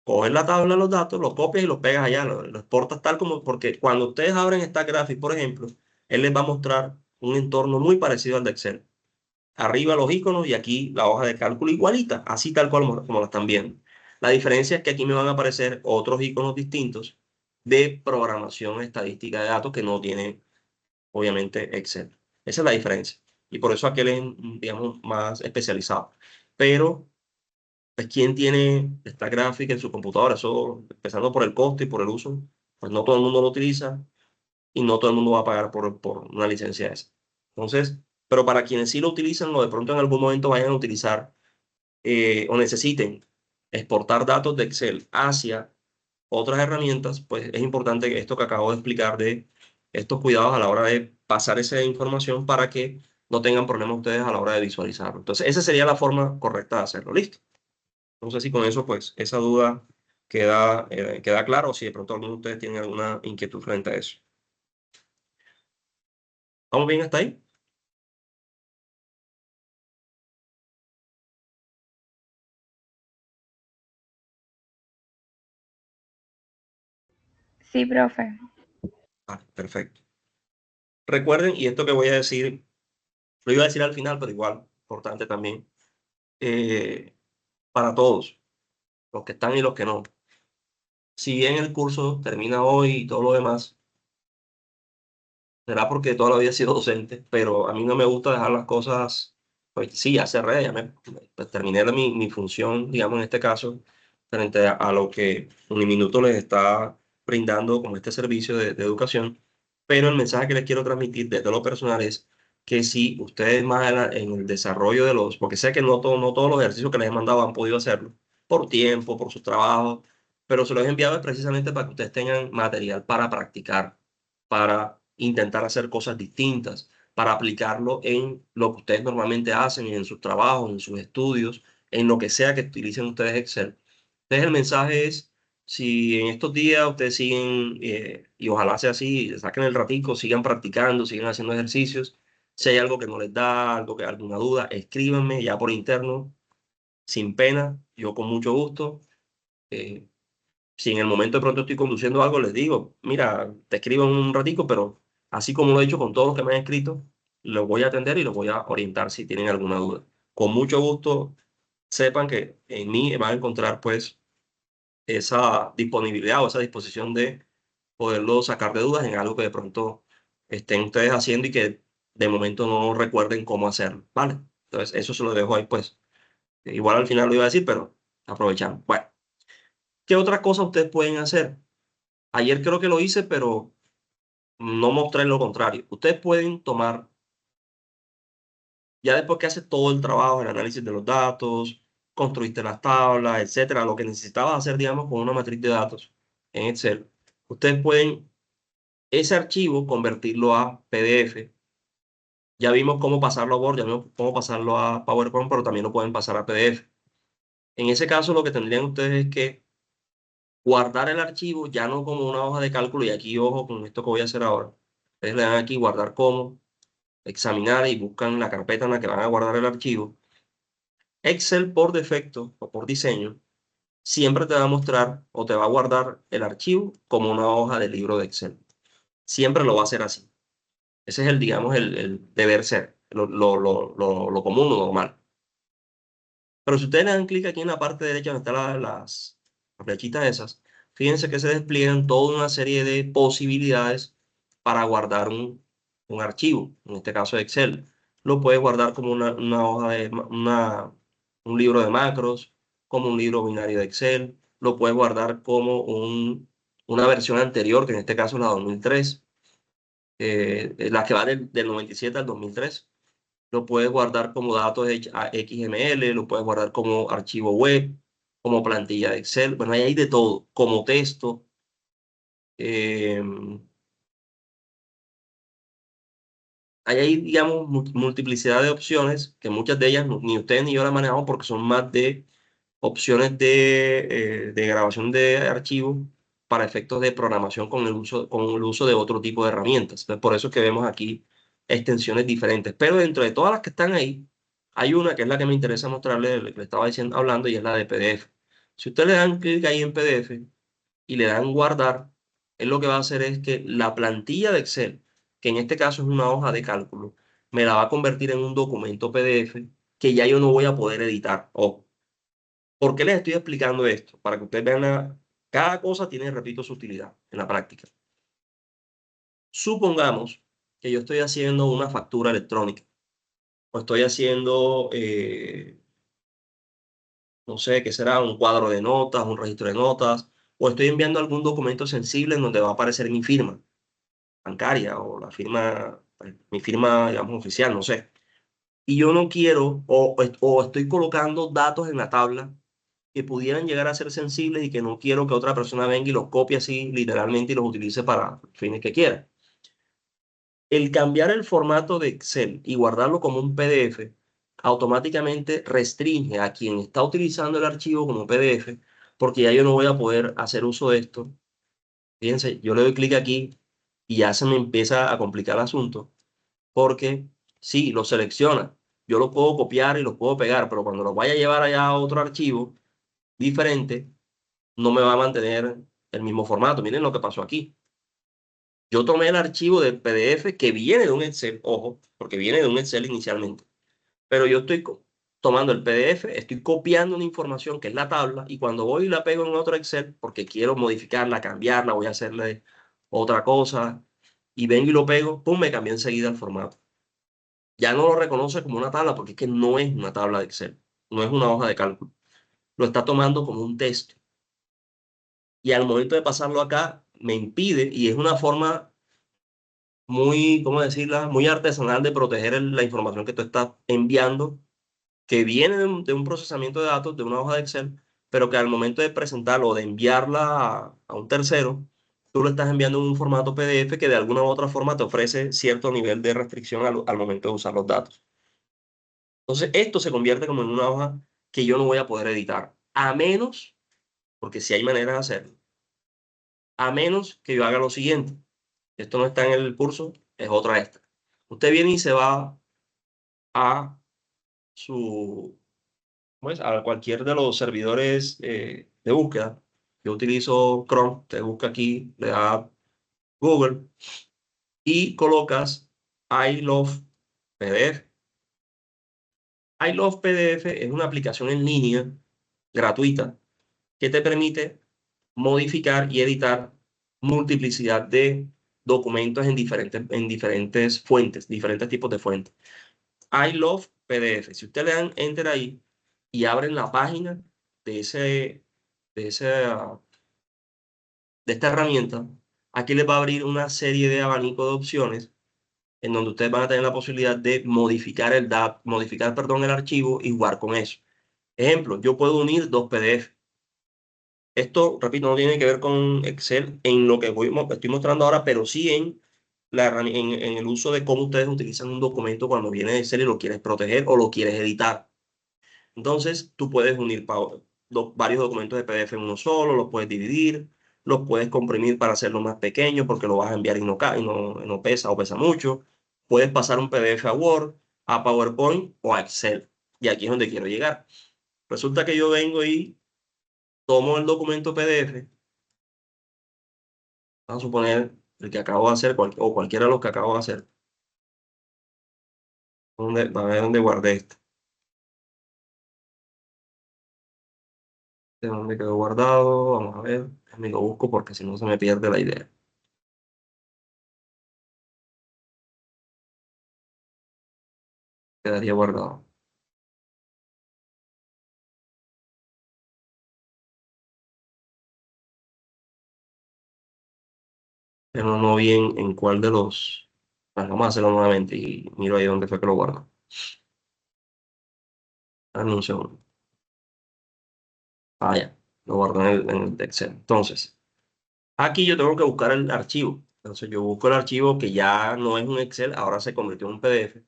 coger la tabla de los datos, los copias y los pegas allá, lo exportas tal como, porque cuando ustedes abren esta gráfica, por ejemplo, él les va a mostrar un entorno muy parecido al de Excel. Arriba los iconos y aquí la hoja de cálculo igualita, así tal cual como la están viendo. La diferencia es que aquí me van a aparecer otros iconos distintos de programación estadística de datos que no tiene, obviamente, Excel. Esa es la diferencia. Y por eso aquel es, digamos, más especializado. Pero pues quién tiene esta gráfica en su computadora, eso empezando por el costo y por el uso, pues no todo el mundo lo utiliza y no todo el mundo va a pagar por una licencia esa. Entonces, pero para quienes sí lo utilizan o de pronto en algún momento vayan a utilizar o necesiten exportar datos de Excel hacia otras herramientas, pues es importante que esto que acabo de explicar de estos cuidados a la hora de pasar esa información para que no tengan problemas ustedes a la hora de visualizarlo. Entonces, esa sería la forma correcta de hacerlo. Listo. No sé si con eso, pues, esa duda queda clara, o si de pronto alguno de ustedes tiene alguna inquietud frente a eso. ¿Vamos bien hasta ahí? Sí, profe. Ah, perfecto. Recuerden, y esto que voy a decir, lo iba a decir al final, pero igual, importante también, eh, para todos, los que están y los que no. Si bien el curso termina hoy y todo lo demás, será porque toda la vida he sido docente, pero a mí no me gusta dejar las cosas pues sí, ya cerré, pues terminé mi función, digamos, en este caso, frente a lo que Uniminuto les está brindando como este servicio de educación. Pero el mensaje que les quiero transmitir desde lo personal es que si ustedes más en el desarrollo de los, porque sé que no todos los ejercicios que les he mandado han podido hacerlo, por tiempo, por sus trabajos, pero se los he enviado precisamente para que ustedes tengan material para practicar, para intentar hacer cosas distintas, para aplicarlo en lo que ustedes normalmente hacen, en sus trabajos, en sus estudios, en lo que sea que utilicen ustedes Excel. Entonces el mensaje es, si en estos días ustedes siguen, y ojalá sea así, saquen el ratico, sigan practicando, sigan haciendo ejercicios, si hay algo que no les da, alguna duda, escríbanme ya por interno, sin pena, yo con mucho gusto. eh, si en el momento de pronto estoy conduciendo algo, les digo, mira, te escribo en un ratico, pero así como lo he hecho con todos los que me han escrito, los voy a atender y los voy a orientar si tienen alguna duda. Con mucho gusto, sepan que en mí van a encontrar pues esa disponibilidad o esa disposición de poderlo sacar de dudas en algo que de pronto estén ustedes haciendo y que de momento no recuerden cómo hacerlo, ¿vale? Entonces, eso se lo dejo ahí pues. Igual al final lo iba a decir, pero aprovechando. Bueno, ¿qué otra cosa ustedes pueden hacer? Ayer creo que lo hice, pero no mostré lo contrario. Ustedes pueden tomar, ya después que haces todo el trabajo, el análisis de los datos, construiste las tablas, etcétera, lo que necesitabas hacer, digamos, con una matriz de datos en Excel, ustedes pueden ese archivo convertirlo a PDF. Ya vimos cómo pasarlo a Word, ya vimos cómo pasarlo a PowerPoint, pero también lo pueden pasar a PDF. En ese caso, lo que tendrían ustedes es que guardar el archivo ya no como una hoja de cálculo, y aquí ojo con esto que voy a hacer ahora. Ustedes le dan aquí guardar como, examinar y buscan la carpeta en la que van a guardar el archivo. Excel por defecto o por diseño siempre te va a mostrar o te va a guardar el archivo como una hoja de libro de Excel. Siempre lo va a hacer así. Ese es digamos, el deber ser, lo común, lo normal. Pero si ustedes le dan clic aquí en la parte derecha donde están las flechitas esas, fíjense que se despliegan toda una serie de posibilidades para guardar un archivo, en este caso Excel. Lo puedes guardar como una hoja un libro de macros, como un libro binario de Excel. Lo puedes guardar como una versión anterior, que en este caso es la 2003, la que va del 97 al 2003. Lo puedes guardar como datos XML, lo puedes guardar como archivo web, como plantilla de Excel. Bueno, ahí hay de todo, como texto. eh, Ahí hay, digamos, multiplicidad de opciones, que muchas de ellas ni ustedes ni yo las manejamos porque son más de opciones de grabación de archivos para efectos de programación con el uso de otro tipo de herramientas. Entonces, por eso es que vemos aquí extensiones diferentes. Pero dentro de todas las que están ahí, hay una que es la que me interesa mostrarle, que le estaba diciendo, hablando, y es la de PDF. Si ustedes le dan clic ahí en PDF y le dan guardar, él lo que va a hacer es que la plantilla de Excel, que en este caso es una hoja de cálculo, me la va a convertir en un documento PDF que ya yo no voy a poder editar. Ojo. ¿Por qué les estoy explicando esto? Para que ustedes vean, cada cosa tiene, repito, su utilidad en la práctica. Supongamos que yo estoy haciendo una factura electrónica o estoy haciendo, no sé, qué será, un cuadro de notas, un registro de notas, o estoy enviando algún documento sensible en donde va a aparecer mi firma bancaria o la firma, mi firma, digamos, oficial, no sé. Y yo no quiero, o estoy colocando datos en la tabla que pudieran llegar a ser sensibles y que no quiero que otra persona venga y los copie así literalmente y los utilice para fines que quiera. El cambiar el formato de Excel y guardarlo como un PDF automáticamente restringe a quien está utilizando el archivo como PDF, porque ya yo no voy a poder hacer uso de esto. Fíjense, yo le doy clic aquí y ya se me empieza a complicar el asunto, porque sí, lo selecciona. Yo lo puedo copiar y lo puedo pegar, pero cuando lo vaya a llevar allá a otro archivo diferente, no me va a mantener el mismo formato. Miren lo que pasó aquí. Yo tomé el archivo del PDF que viene de un Excel, ojo, porque viene de un Excel inicialmente, pero yo estoy tomando el PDF, estoy copiando una información que es la tabla, y cuando voy y la pego en otro Excel, porque quiero modificarla, cambiarla, voy a hacerle otra cosa, y vengo y lo pego, pum, me cambió enseguida el formato. ya no lo reconoce como una tabla porque es que no es una tabla de Excel, no es una hoja de cálculo. Lo está tomando como un texto. Y al momento de pasarlo acá, me impide, y es una forma muy, ¿cómo decirla? Muy artesanal de proteger la información que tú estás enviando, que viene de un procesamiento de datos, de una hoja de Excel, pero que al momento de presentarlo o de enviarla a un tercero, tú lo estás enviando en un formato PDF que de alguna u otra forma te ofrece cierto nivel de restricción al momento de usar los datos. Entonces, esto se convierte como en una hoja que yo no voy a poder editar, a menos, porque si hay maneras de hacerlo, a menos que yo haga lo siguiente. Esto no está en el curso, es otra esta. Usted viene y se va a su, pues, a cualquier de los servidores de búsqueda. Yo utilizo Chrome, te busca aquí, le da Google y colocas I Love PDF. I Love PDF es una aplicación en línea gratuita que te permite modificar y editar multiplicidad de documentos en diferentes fuentes, diferentes tipos de fuentes. I love PDF. Si usted le dan enter ahí y abren la página de de ese, ah, de esta herramienta, aquí les va a abrir una serie de abanico de opciones en donde ustedes van a tener la posibilidad de modificar perdón, el archivo y jugar con eso. Ejemplo, yo puedo unir dos PDF. Esto, repito, no tiene que ver con Excel en lo que estoy mostrando ahora, pero sí en el uso de cómo ustedes utilizan un documento cuando viene de Excel y lo quieres proteger o lo quieres editar. Entonces, tú puedes unir varios documentos de PDF en uno solo, los puedes dividir, los puedes comprimir para hacerlo más pequeño porque lo vas a enviar y no pesa o pesa mucho. Puedes pasar un PDF a Word, a PowerPoint o a Excel. Y aquí es donde quiero llegar. Resulta que yo vengo y tomo el documento PDF, vamos a suponer el que acabo de hacer o cualquiera de los que acabo de hacer. A ver dónde guardé esto. ¿De dónde quedó guardado? Vamos a ver. Me lo busco porque si no se me pierde la idea. Quedaría guardado. Pero no vi en cuál de los... Bueno, vamos a hacerlo nuevamente y miro ahí dónde fue que lo guardo. Anuncio. Ah, ya. Lo guardo en el Excel. Entonces, aquí yo tengo que buscar el archivo. Entonces yo busco el archivo que ya no es un Excel, ahora se convirtió en un PDF,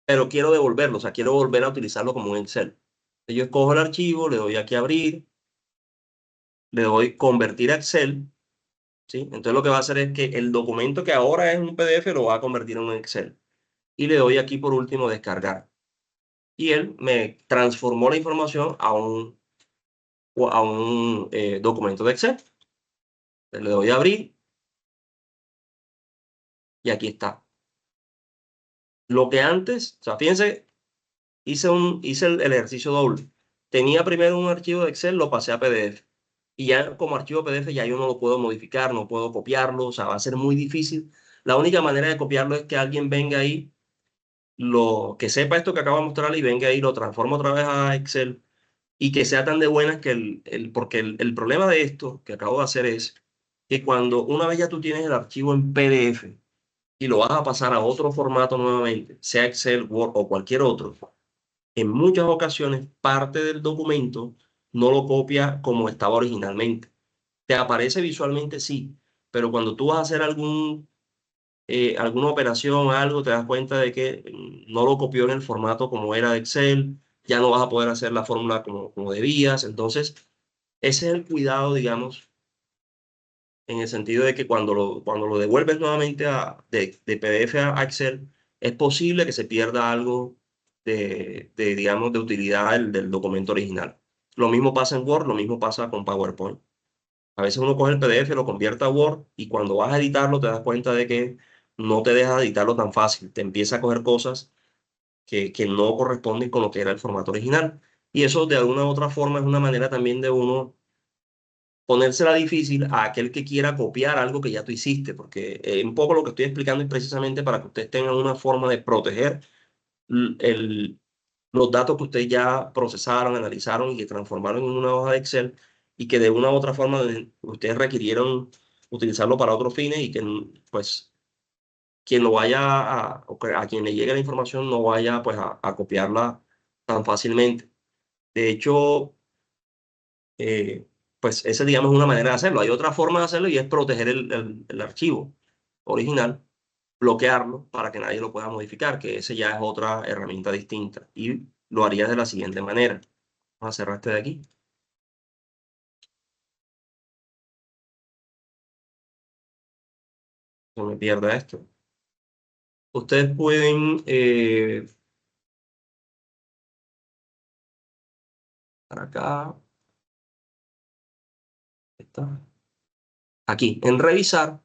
pero quiero devolverlo, o sea, quiero volver a utilizarlo como un Excel. Entonces, yo escojo el archivo, le doy aquí a abrir, le doy convertir a Excel, ¿sí? Entonces lo que va a hacer es que el documento que ahora es un PDF lo va a convertir en un Excel. Y le doy aquí por último descargar. Y él me transformó la información a un documento de Excel. Le doy a abrir y aquí está. Lo que antes, o sea, fíjense, hice el ejercicio doble. Tenía primero un archivo de Excel, lo pasé a PDF. Y ya como archivo PDF ya yo no lo puedo modificar, no puedo copiarlo, o sea, va a ser muy difícil. La única manera de copiarlo es que alguien venga ahí, lo que sepa esto que acabo de mostrarle y venga ahí, lo transforma otra vez a Excel y que sea tan de buenas que porque el problema de esto que acabo de hacer es que cuando una vez ya tú tienes el archivo en PDF y lo vas a pasar a otro formato nuevamente, sea Excel, Word o cualquier otro, en muchas ocasiones parte del documento no lo copia como estaba originalmente. Te aparece visualmente, sí, pero cuando tú vas a hacer alguna operación, algo, te das cuenta de que no lo copió en el formato como era de Excel, ya no vas a poder hacer la fórmula como debías. Entonces, ese es el cuidado, digamos, en el sentido de que cuando lo devuelves nuevamente de PDF a Excel, es posible que se pierda algo digamos, de utilidad del documento original. Lo mismo pasa en Word, lo mismo pasa con PowerPoint. A veces uno coge el PDF, lo convierte a Word y cuando vas a editarlo te das cuenta de que no te deja editarlo tan fácil. Te empieza a coger cosas que no corresponden con lo que era el formato original. Y eso de alguna u otra forma es una manera también de uno ponérsela difícil a aquel que quiera copiar algo que ya tú hiciste, porque un poco lo que estoy explicando es precisamente para que ustedes tengan una forma de proteger los datos que ustedes ya procesaron, analizaron y que transformaron en una hoja de Excel y que de una u otra forma ustedes requirieron utilizarlo para otros fines y que pues quien lo vaya o que a quien le llegue la información no vaya pues a copiarla tan fácilmente. De hecho, pues esa digamos es una manera de hacerlo. Hay otra forma de hacerlo y es proteger el archivo original, bloquearlo para que nadie lo pueda modificar, que ese ya es otra herramienta distinta. Y lo haría de la siguiente manera. Vamos a cerrar este de aquí. No me pierda esto. Ustedes pueden, para acá, está. Aquí, en revisar,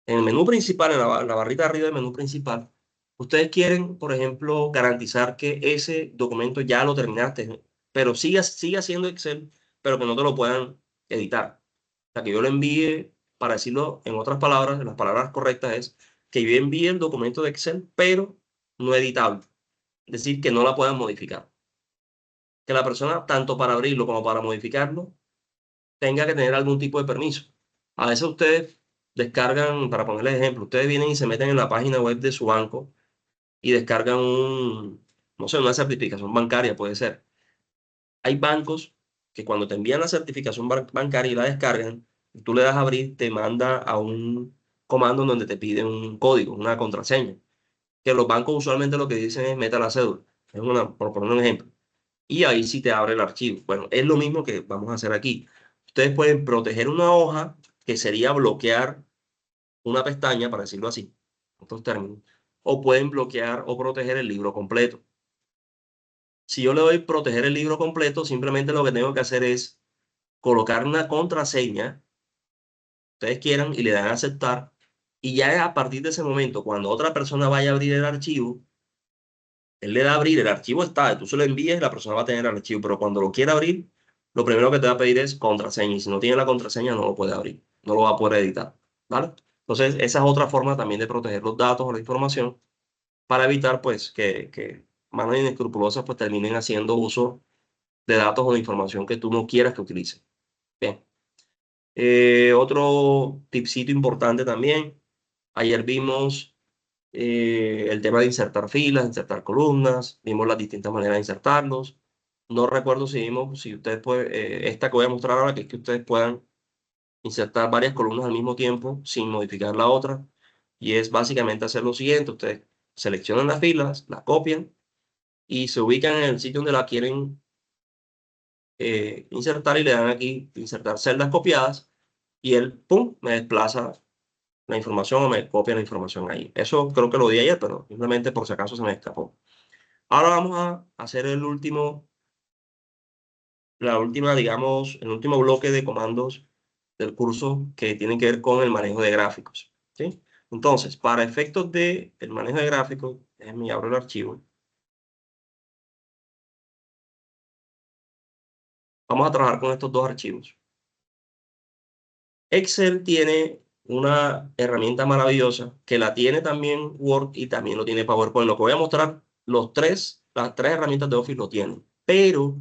en el menú principal, en la barrita de arriba del menú principal, ustedes quieren, por ejemplo, garantizar que ese documento ya lo terminaste, pero siga siendo Excel, pero que no te lo puedan editar. O sea, que yo lo envíe, para decirlo en otras palabras, en las palabras correctas es que yo envíe el documento de Excel, pero no editable. Es decir, que no la puedan modificar. Que la persona, tanto para abrirlo como para modificarlo, tenga que tener algún tipo de permiso. A veces ustedes descargan, para ponerles ejemplo, ustedes vienen y se meten en la página web de su banco y descargan no sé, una certificación bancaria, puede ser. Hay bancos que cuando te envían la certificación bancaria y la descargan, tú le das a abrir, te manda a un comando donde te pide un código, una contraseña. Que los bancos usualmente lo que dicen es meta la cédula. Es por poner un ejemplo. Y ahí sí te abre el archivo. Bueno, es lo mismo que vamos a hacer aquí. Ustedes pueden proteger una hoja, que sería bloquear una pestaña, para decirlo así, en estos términos, o pueden bloquear o proteger el libro completo. Si yo le doy proteger el libro completo, simplemente lo que tengo que hacer es colocar una contraseña, ustedes quieran, y le dan a aceptar, y ya a partir de ese momento, cuando otra persona vaya a abrir el archivo, él le da a abrir, el archivo está, tú se lo envías y la persona va a tener el archivo, pero cuando lo quiera abrir, lo primero que te va a pedir es contraseña, y si no tiene la contraseña no lo puede abrir, no lo va a poder editar, ¿vale? Entonces, esa es otra forma también de proteger los datos o la información para evitar, pues, que manos inescrupulosas, pues, terminen haciendo uso de datos o de información que tú no quieras que utilicen. Bien. Otro tipcito importante también, ayer vimos el tema de insertar filas, insertar columnas, vimos las distintas maneras de insertarlos. No recuerdo si vimos, si ustedes pueden, esta que voy a mostrar ahora, que es que ustedes puedan insertar varias columnas al mismo tiempo sin modificar la otra. Y es básicamente hacer lo siguiente, ustedes seleccionan las filas, las copian y se ubican en el sitio donde la quieren insertar y le dan aquí insertar celdas copiadas y él, ¡pum!, me desplaza la información o me copia la información ahí. Eso creo que lo di ayer, pero simplemente por si acaso se me escapó. Ahora vamos a hacer digamos, el último bloque de comandos del curso que tienen que ver con el manejo de gráficos, ¿sí? Entonces, para efectos de el manejo de gráficos, déjenme abrir el archivo. Vamos a trabajar con estos dos archivos. Excel tiene una herramienta maravillosa que la tiene también Word y también lo tiene PowerPoint. Lo que voy a mostrar, las tres herramientas de Office lo tienen, pero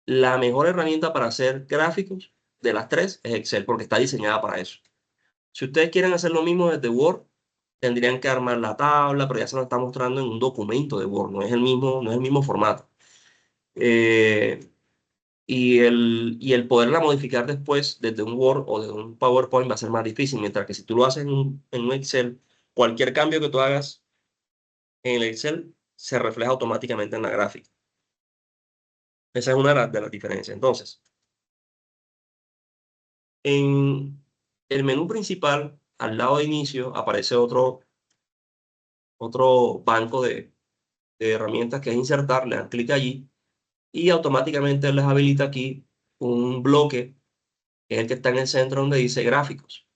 la mejor herramienta para hacer gráficos de las tres es Excel, porque está diseñada para eso. Si ustedes quieren hacer lo mismo desde Word, tendrían que armar la tabla, pero ya se lo está mostrando en un documento de Word, no es el mismo formato. Y el poderla modificar después desde un Word o de un PowerPoint va a ser más difícil, mientras que si tú lo haces en un Excel, cualquier cambio que tú hagas en el Excel se refleja automáticamente en la gráfica. Esa es una de las diferencias. Entonces, en el menú principal, al lado de inicio, aparece otro banco de herramientas que es insertar, le dan clic allí y automáticamente les habilita aquí un bloque, que es el que está en el centro donde dice gráficos.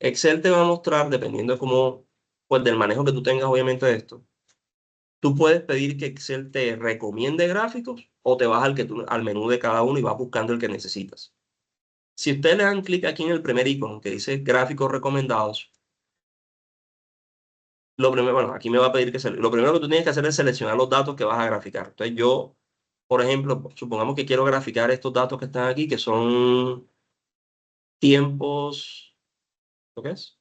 Excel te va a mostrar, dependiendo de cómo, pues del manejo que tú tengas obviamente de esto, tú puedes pedir que Excel te recomiende gráficos o te vas al menú de cada uno y vas buscando el que necesitas. Si ustedes le dan clic aquí en el primer icono que dice gráficos recomendados, lo primero, bueno, aquí me va a pedir que lo primero que tú tienes que hacer es seleccionar los datos que vas a graficar. Entonces yo, por ejemplo, supongamos que quiero graficar estos datos que están aquí, que son tiempos, ¿lo que es?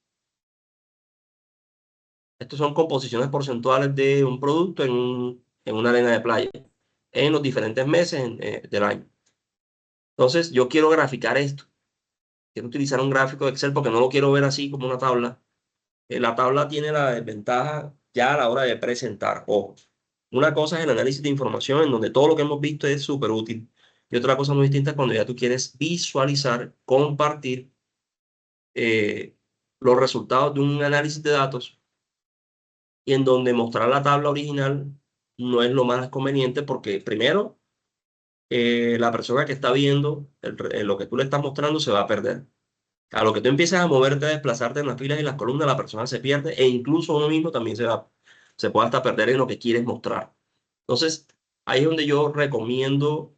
Estos son composiciones porcentuales de un producto en una arena de playa, en los diferentes meses del año. Entonces yo quiero graficar esto. Quiero utilizar un gráfico de Excel porque no lo quiero ver así como una tabla. La tabla tiene la desventaja ya a la hora de presentar. Ojo, una cosa es el análisis de información en donde todo lo que hemos visto es súper útil. Y otra cosa muy distinta es cuando ya tú quieres visualizar, compartir los resultados de un análisis de datos y en donde mostrar la tabla original no es lo más conveniente porque primero la persona que está viendo lo que tú le estás mostrando se va a perder. A lo que tú empiezas a moverte, a desplazarte en las filas y las columnas, la persona se pierde e incluso uno mismo también se puede hasta perder en lo que quieres mostrar. Entonces, ahí es donde yo recomiendo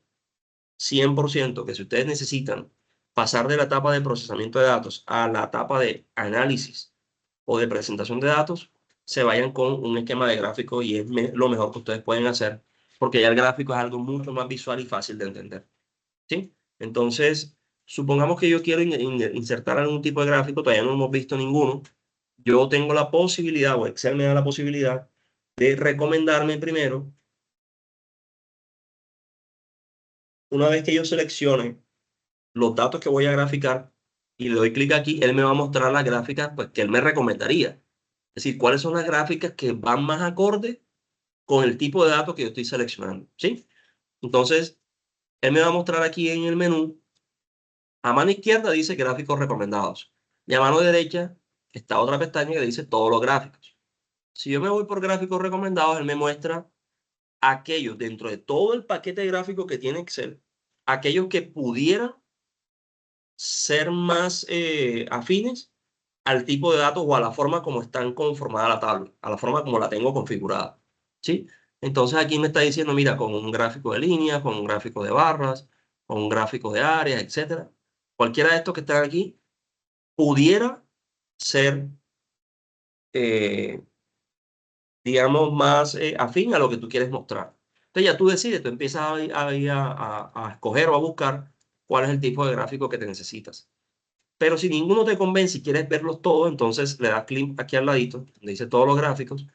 100% que si ustedes necesitan pasar de la etapa de procesamiento de datos a la etapa de análisis o de presentación de datos, se vayan con un esquema de gráfico y es lo mejor que ustedes pueden hacer porque ya el gráfico es algo mucho más visual y fácil de entender. ¿Sí? Entonces, supongamos que yo quiero insertar algún tipo de gráfico, todavía no hemos visto ninguno. Yo tengo la posibilidad, o Excel me da la posibilidad, de recomendarme primero, una vez que yo seleccione los datos que voy a graficar y le doy clic aquí, él me va a mostrar las gráficas pues, que él me recomendaría. Es decir, cuáles son las gráficas que van más acorde con el tipo de datos que yo estoy seleccionando. ¿Sí? Entonces, él me va a mostrar aquí en el menú. A mano izquierda dice gráficos recomendados. Y a mano derecha está otra pestaña que dice todos los gráficos. Si yo me voy por gráficos recomendados, él me muestra aquellos dentro de todo el paquete de gráficos que tiene Excel, aquellos que pudieran ser más afines al tipo de datos o a la forma como están conformada la tabla, a la forma como la tengo configurada. ¿Sí? Entonces aquí me está diciendo, mira, con un gráfico de líneas, con un gráfico de barras, con un gráfico de áreas, etcétera. Cualquiera de estos que están aquí pudiera ser, eh, digamos, más afín a lo que tú quieres mostrar. Entonces ya tú decides, tú empiezas a escoger o a buscar cuál es el tipo de gráfico que te necesitas. Pero si ninguno te convence y quieres verlos todos, entonces le das clic aquí al ladito, donde dice todos los gráficos,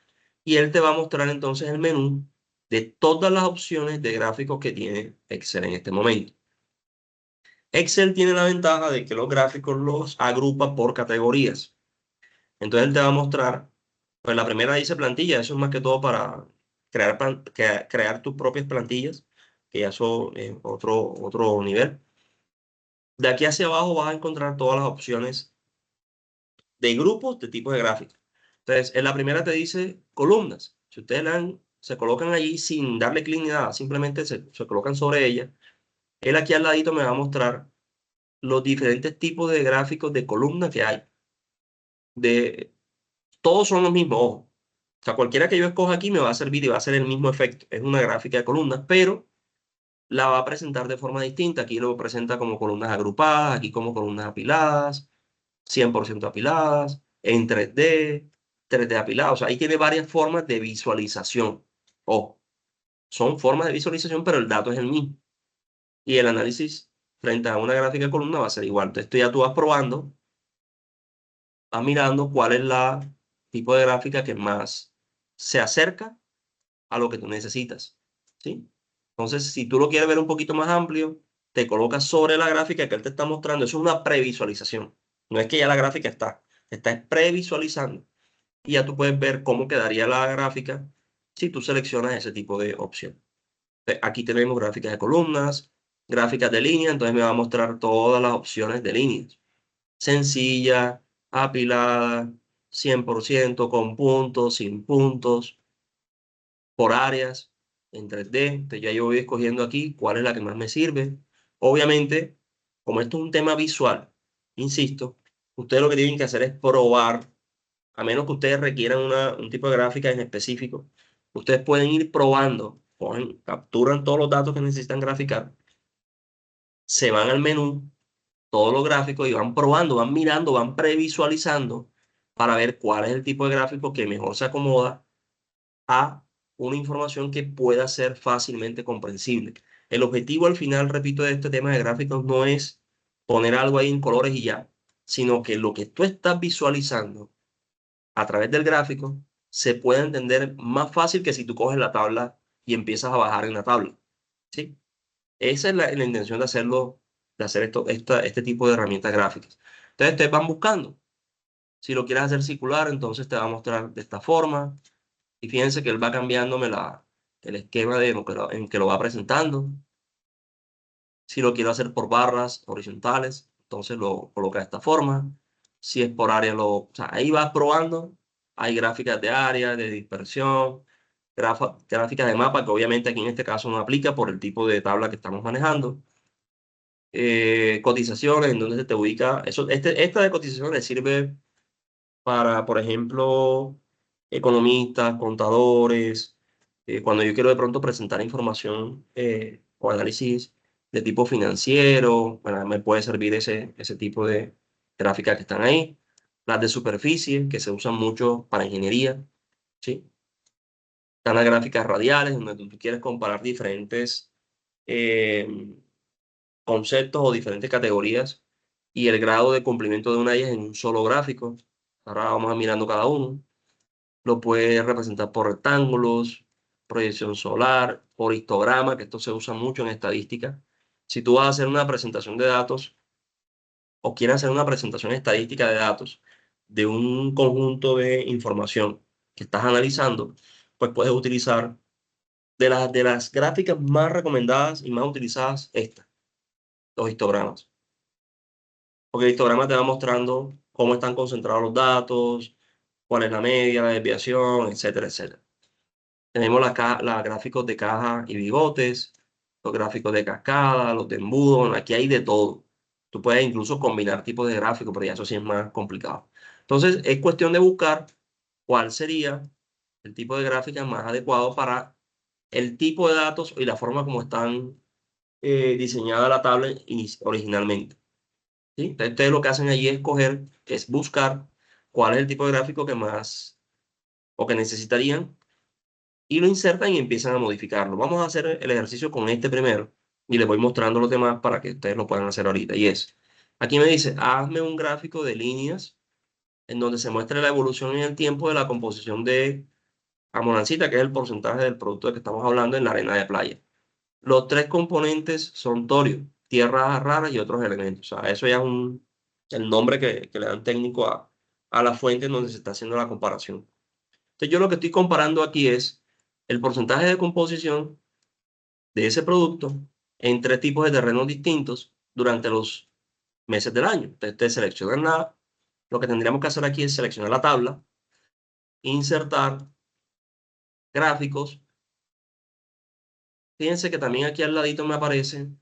y él te va a mostrar entonces el menú de todas las opciones de gráficos que tiene Excel en este momento. Excel tiene la ventaja de que los gráficos los agrupa por categorías. Entonces él te va a mostrar, pues la primera dice plantilla, eso es más que todo para crear tus propias plantillas, que ya son otro nivel. De aquí hacia abajo vas a encontrar todas las opciones de grupos de tipos de gráficos. Entonces, en la primera te dice columnas. Si ustedes se colocan allí sin darle clic ni nada, simplemente se colocan sobre ella. Él aquí al ladito me va a mostrar los diferentes tipos de gráficos de columnas que hay. Todos son los mismos, ojo. O sea, cualquiera que yo escoja aquí me va a servir y va a hacer el mismo efecto. Es una gráfica de columnas, pero la va a presentar de forma distinta. Aquí lo presenta como columnas agrupadas, aquí como columnas apiladas, 100% apiladas, en 3D apiladas. O sea, ahí tiene varias formas de visualización. Ojo, son formas de visualización, pero el dato es el mismo. Y el análisis frente a una gráfica de columna va a ser igual. Entonces, esto ya tú vas probando, vas mirando cuál es la tipo de gráfica que más se acerca a lo que tú necesitas, ¿sí? Entonces, si tú lo quieres ver un poquito más amplio, te colocas sobre la gráfica que él te está mostrando. Eso es una previsualización. No es que ya la gráfica está previsualizando. Y ya tú puedes ver cómo quedaría la gráfica si tú seleccionas ese tipo de opción. Aquí tenemos gráficas de columnas, gráficas de líneas, entonces me va a mostrar todas las opciones de líneas. Sencilla, apilada, 100%, con puntos, sin puntos, por áreas, en 3D. Entonces ya yo voy escogiendo aquí cuál es la que más me sirve. Obviamente, como esto es un tema visual, insisto, ustedes lo que tienen que hacer es probar, a menos que ustedes requieran un tipo de gráfica en específico, ustedes pueden ir probando, capturan todos los datos que necesitan graficar, se van al menú, todos los gráficos y van probando, van mirando, van previsualizando para ver cuál es el tipo de gráfico que mejor se acomoda a una información que pueda ser fácilmente comprensible. El objetivo al final, repito, de este tema de gráficos no es poner algo ahí en colores y ya, sino que lo que tú estás visualizando a través del gráfico se puede entender más fácil que si tú coges la tabla y empiezas a bajar en la tabla. ¿Sí? Esa es la intención de hacerlo, de hacer este tipo de herramientas gráficas. Entonces te van buscando. Si lo quieres hacer circular, entonces te va a mostrar de esta forma. Y fíjense que él va cambiándome el esquema en que lo va presentando. Si lo quiero hacer por barras horizontales, entonces lo coloca de esta forma. Si es por área, o sea, ahí va probando. Hay gráficas de área, de dispersión, gráficas de mapa, que obviamente aquí en este caso no aplica por el tipo de tabla que estamos manejando. Cotizaciones, en donde se te ubica. Esta de cotizaciones sirve para, por ejemplo, economistas, contadores, cuando yo quiero de pronto presentar información o análisis de tipo financiero, bueno, me puede servir ese tipo de gráficas que están ahí. Las de superficie, que se usan mucho para ingeniería, ¿sí? Están las gráficas radiales, donde tú quieres comparar diferentes eh, conceptos o diferentes categorías y el grado de cumplimiento de una de ellas en un solo gráfico. Ahora vamos a mirando cada uno. Lo puedes representar por rectángulos, proyección solar, por histograma, que esto se usa mucho en estadística. Si tú vas a hacer una presentación de datos o quieres hacer una presentación estadística de datos de un conjunto de información que estás analizando, pues puedes utilizar de las gráficas más recomendadas y más utilizadas estas, los histogramas. Porque el histograma te va mostrando cómo están concentrados los datos, cuál es la media, la desviación, etcétera, etcétera. Tenemos los gráficos de caja y bigotes, los gráficos de cascada, los de embudo, bueno, aquí hay de todo. Tú puedes incluso combinar tipos de gráficos, pero ya eso sí es más complicado. Entonces, es cuestión de buscar cuál sería el tipo de gráfica más adecuado para el tipo de datos y la forma como están diseñada la tabla originalmente. ¿Sí? Entonces, ustedes lo que hacen allí es buscar cuál es el tipo de gráfico que más o que necesitarían y lo insertan y empiezan a modificarlo. Vamos a hacer el ejercicio con este primero y les voy mostrando los demás para que ustedes lo puedan hacer ahorita. Y aquí me dice, hazme un gráfico de líneas en donde se muestre la evolución en el tiempo de la composición de amonancita, que es el porcentaje del producto de que estamos hablando en la arena de playa. Los tres componentes son torio, tierras raras y otros elementos. O sea, eso ya es el nombre que le dan técnico a la fuente en donde se está haciendo la comparación. Entonces yo lo que estoy comparando aquí es el porcentaje de composición de ese producto en tres tipos de terrenos distintos durante los meses del año. Entonces ustedes seleccionan lo que tendríamos que hacer aquí es seleccionar la tabla, insertar gráficos. Fíjense que también aquí al ladito me aparecen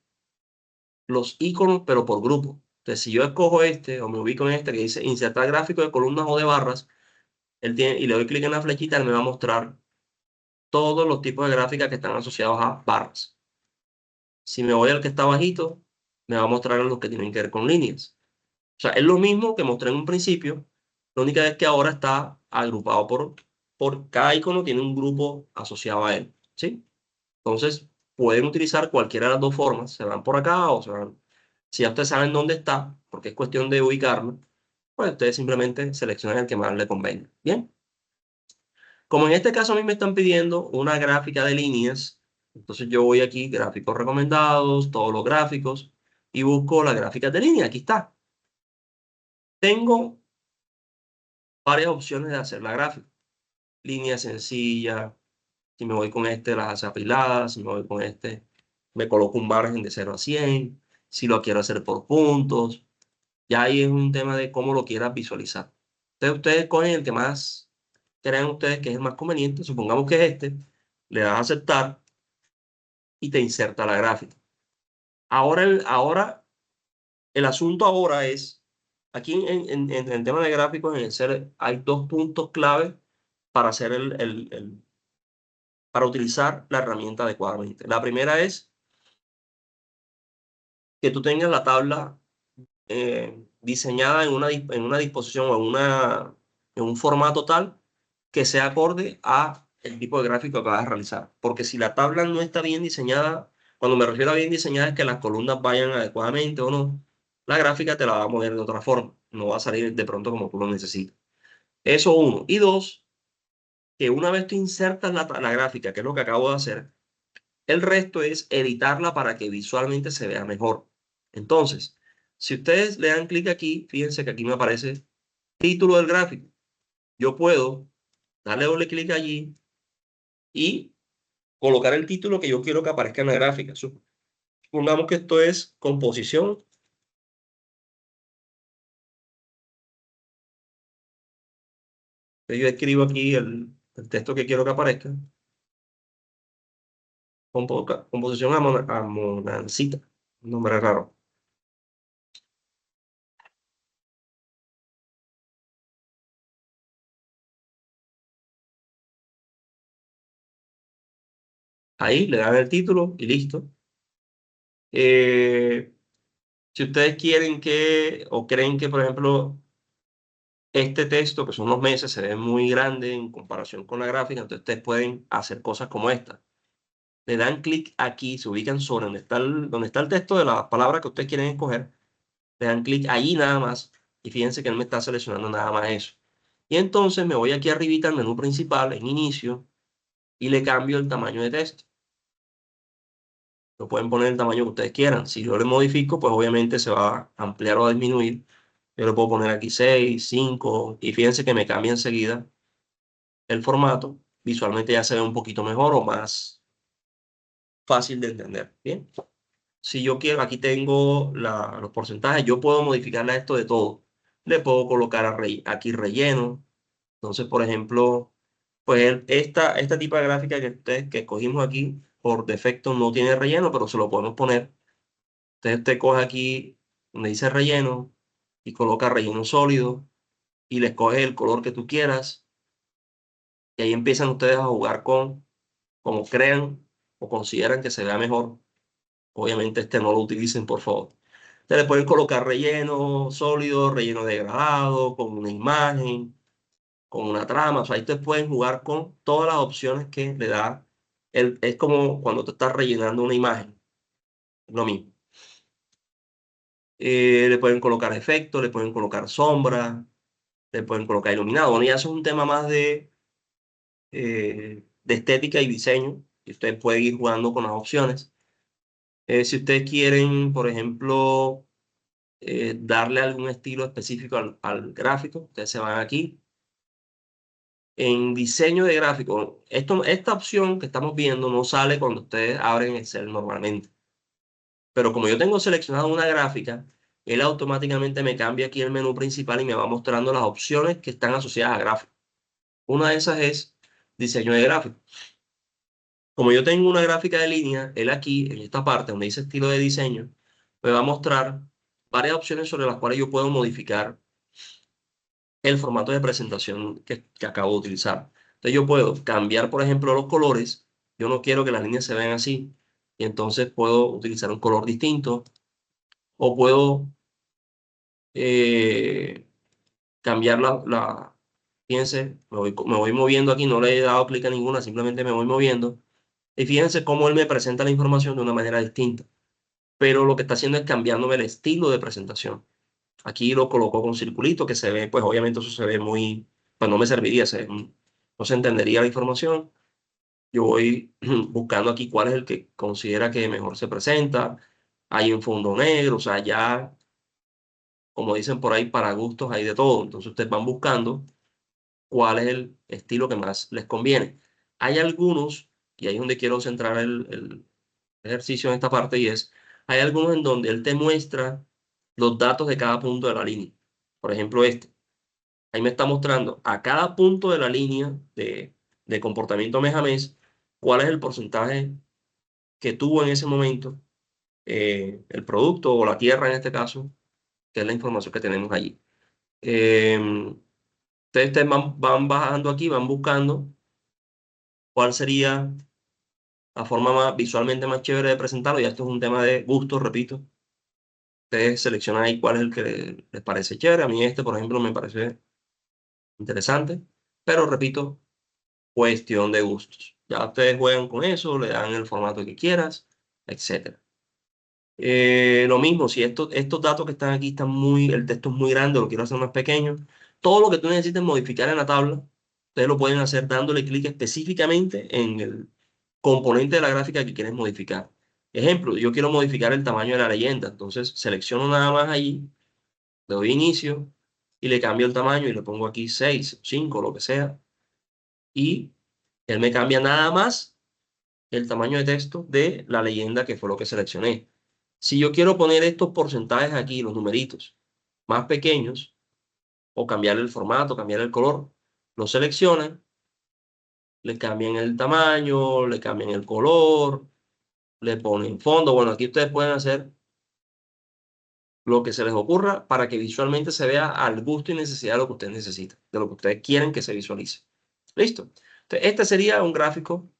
los iconos, pero por grupo. Entonces si yo escojo este o me ubico en este que dice insertar gráfico de columnas o de barras, y le doy clic en la flechita, él me va a mostrar todos los tipos de gráficas que están asociados a barras. Si me voy al que está bajito, me va a mostrar los que tienen que ver con líneas. O sea, es lo mismo que mostré en un principio, la única vez que ahora está agrupado por cada icono tiene un grupo asociado a él, ¿sí? Entonces, pueden utilizar cualquiera de las dos formas, se van por acá o se van, si ya ustedes saben dónde está, porque es cuestión de ubicarlo, pues ustedes simplemente seleccionan el que más les convenga, ¿bien? Como en este caso a mí me están pidiendo una gráfica de líneas, entonces yo voy aquí, gráficos recomendados, todos los gráficos, y busco las gráficas de línea, aquí está. Tengo varias opciones de hacer la gráfica. Línea sencilla, si me voy con este las hace apiladas, si me voy con este me coloco un margen de 0 a 100, si lo quiero hacer por puntos, ya ahí es un tema de cómo lo quieras visualizar. Entonces ustedes cogen el que más crean ustedes que es el más conveniente, supongamos que es este, le das a aceptar y te inserta la gráfica. Ahora el asunto ahora es, aquí en el tema de gráficos, en el CEL, hay dos puntos clave para hacer para utilizar la herramienta adecuadamente. La primera es que tú tengas la tabla diseñada en una disposición o en una en un formato tal que sea acorde a el tipo de gráfico que vas a realizar. Porque si la tabla no está bien diseñada, cuando me refiero a bien diseñada es que las columnas vayan adecuadamente o no, la gráfica te la va a mover de otra forma, no va a salir de pronto como tú lo necesitas. Eso uno. Y dos, que una vez tú insertas la gráfica, que es lo que acabo de hacer, el resto es editarla para que visualmente se vea mejor. Entonces, si ustedes le dan clic aquí, fíjense que aquí me aparece título del gráfico. Yo puedo darle doble clic allí y colocar el título que yo quiero que aparezca en la gráfica. Supongamos que esto es composición. Entonces yo escribo aquí el texto que quiero que aparezca. Composición amonancita. Un nombre raro. Ahí le dan el título y listo. Si ustedes quieren que, o creen que, por ejemplo, este texto, que son los meses, se ve muy grande en comparación con la gráfica, entonces ustedes pueden hacer cosas como esta. Le dan clic aquí, se ubican sobre donde está el texto de la palabra que ustedes quieren escoger, le dan clic ahí nada más, y fíjense que él me está seleccionando nada más eso. Y entonces me voy aquí arribita al menú principal, en inicio, y le cambio el tamaño de texto. Lo pueden poner el tamaño que ustedes quieran. Si yo le modifico, pues obviamente se va a ampliar o a disminuir. Yo le puedo poner aquí 6, 5, y fíjense que me cambia enseguida el formato. Visualmente ya se ve un poquito mejor o más fácil de entender. Bien. Si yo quiero, aquí tengo los porcentajes, yo puedo modificarle a esto de todo. Le puedo colocar aquí relleno. Entonces, por ejemplo, pues esta tipo de gráfica que escogimos aquí, por defecto no tiene relleno, pero se lo podemos poner. Entonces usted coge aquí donde dice relleno y coloca relleno sólido y le escoges el color que tú quieras y ahí empiezan ustedes a jugar con como crean o consideran que se vea mejor. Obviamente este no lo utilicen, por favor. Ustedes le pueden colocar relleno sólido, relleno degradado, con una imagen, con una trama. O sea, ahí ustedes pueden jugar con todas las opciones que le da. Es como cuando te estás rellenando una imagen. Lo mismo. Le pueden colocar efectos, le pueden colocar sombra, le pueden colocar iluminado. Bueno, ya eso es un tema más de estética y diseño. Y ustedes pueden ir jugando con las opciones. Si ustedes quieren, por ejemplo, darle algún estilo específico al gráfico, ustedes se van aquí. En diseño de gráfico, esta opción que estamos viendo no sale cuando ustedes abren Excel normalmente. Pero como yo tengo seleccionado una gráfica, él automáticamente me cambia aquí el menú principal y me va mostrando las opciones que están asociadas a gráfico. Una de esas es diseño de gráfico. Como yo tengo una gráfica de línea, él aquí, en esta parte donde dice estilo de diseño, me va a mostrar varias opciones sobre las cuales yo puedo modificar el formato de presentación que acabo de utilizar. Entonces yo puedo cambiar, por ejemplo, los colores. Yo no quiero que las líneas se vean así. Y entonces puedo utilizar un color distinto. O puedo eh, cambiar fíjense, me voy moviendo aquí, no le he dado clic a ninguna, simplemente me voy moviendo. Y fíjense cómo él me presenta la información de una manera distinta. Pero lo que está haciendo es cambiándome el estilo de presentación. Aquí lo colocó con circulito que se ve, pues obviamente eso se ve muy, pues no me serviría, no se entendería la información. Yo voy buscando aquí cuál es el que considera que mejor se presenta. Hay un fondo negro, o sea, ya, como dicen por ahí, para gustos hay de todo. Entonces ustedes van buscando cuál es el estilo que más les conviene. Hay algunos, y ahí es donde quiero centrar el ejercicio en esta parte, y es, hay algunos en donde él te muestra los datos de cada punto de la línea. Por ejemplo, este. Ahí me está mostrando a cada punto de la línea de comportamiento mes a mes cuál es el porcentaje que tuvo en ese momento el producto o la tierra en este caso, que es la información que tenemos allí. Ustedes van bajando aquí, van buscando cuál sería la forma visualmente más chévere de presentarlo. Ya esto es un tema de gusto, repito. Ustedes seleccionan ahí cuál es el que les parece chévere. A mí este, por ejemplo, me parece interesante, pero repito, cuestión de gustos. Ya ustedes juegan con eso, le dan el formato que quieras, etc. Lo mismo, si estos datos que están aquí el texto es muy grande, lo quiero hacer más pequeño, todo lo que tú necesites modificar en la tabla, ustedes lo pueden hacer dándole clic específicamente en el componente de la gráfica que quieres modificar. Ejemplo, yo quiero modificar el tamaño de la leyenda, entonces selecciono nada más allí, le doy inicio y le cambio el tamaño y le pongo aquí 6, 5, lo que sea, y él me cambia nada más el tamaño de texto de la leyenda que fue lo que seleccioné. Si yo quiero poner estos porcentajes aquí, los numeritos, más pequeños, o cambiar el formato, cambiar el color, lo seleccionan, le cambian el tamaño, le cambian el color, le ponen fondo. Bueno, aquí ustedes pueden hacer lo que se les ocurra para que visualmente se vea al gusto y necesidad de lo que ustedes necesitan, de lo que ustedes quieren que se visualice. ¿Listo? Entonces, este sería un gráfico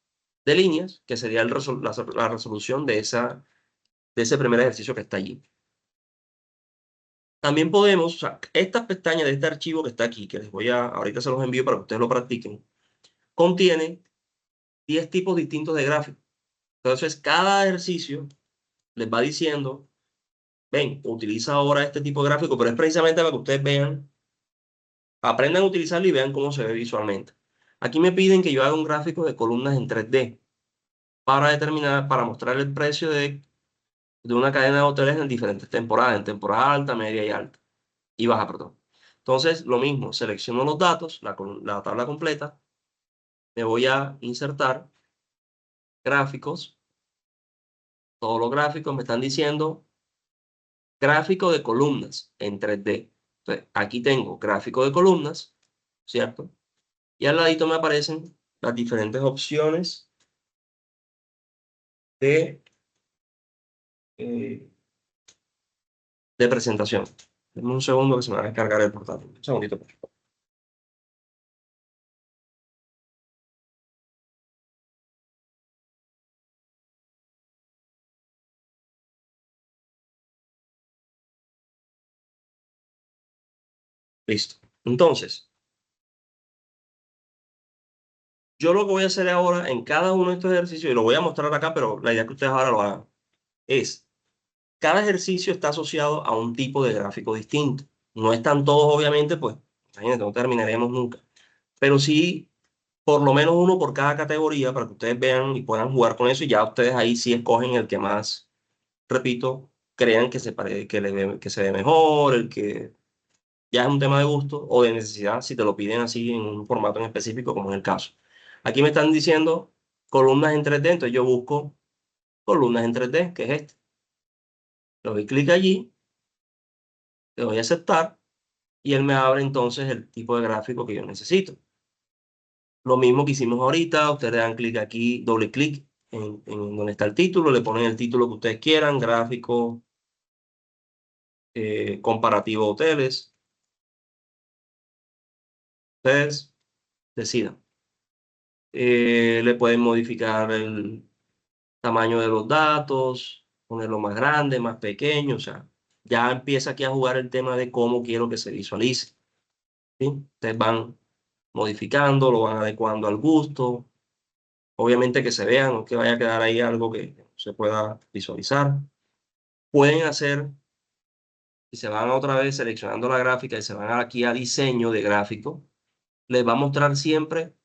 de líneas, que sería la resolución de ese primer ejercicio que está allí. También podemos, o sea, estas pestañas de este archivo que está aquí, que ahorita se los envío para que ustedes lo practiquen, contiene 10 tipos distintos de gráficos. Entonces, cada ejercicio les va diciendo, ven, utiliza ahora este tipo de gráfico, pero es precisamente para que ustedes vean, aprendan a utilizarlo y vean cómo se ve visualmente. Aquí me piden que yo haga un gráfico de columnas en 3D para mostrar el precio de una cadena de hoteles en diferentes temporadas, en temporada alta, media y alta, y baja, perdón. Entonces, lo mismo, selecciono los datos, la tabla completa, me voy a insertar gráficos, todos los gráficos me están diciendo gráfico de columnas en 3D. Entonces, aquí tengo gráfico de columnas, ¿cierto? Y al ladito me aparecen las diferentes opciones de, eh, de presentación. Denme un segundo que se me va a descargar el portátil. Un segundito, por favor. Listo. Entonces, yo lo que voy a hacer ahora en cada uno de estos ejercicios, y lo voy a mostrar acá, pero la idea es que ustedes ahora lo hagan, es, cada ejercicio está asociado a un tipo de gráfico distinto. No están todos, obviamente, pues, imagínense, no terminaremos nunca. Pero sí, por lo menos uno por cada categoría, para que ustedes vean y puedan jugar con eso, y ya ustedes ahí sí escogen el que más, repito, crean que se ve mejor, el que ya es un tema de gusto o de necesidad, si te lo piden así en un formato en específico, como en el caso. Aquí me están diciendo columnas en 3D, entonces yo busco columnas en 3D, que es este. Le doy clic allí, le doy a aceptar, y él me abre entonces el tipo de gráfico que yo necesito. Lo mismo que hicimos ahorita, ustedes le dan clic aquí, doble clic en donde está el título, le ponen el título que ustedes quieran, gráfico, comparativo de hoteles. Ustedes decidan. Le pueden modificar el tamaño de los datos, ponerlo más grande, más pequeño, o sea, ya empieza aquí a jugar el tema de cómo quiero que se visualice. ¿Sí? Ustedes van modificando, lo van adecuando al gusto, obviamente que se vean, no que vaya a quedar ahí algo que no se pueda visualizar. Pueden hacer, si se van otra vez seleccionando la gráfica y se van aquí a diseño de gráfico, les va a mostrar siempre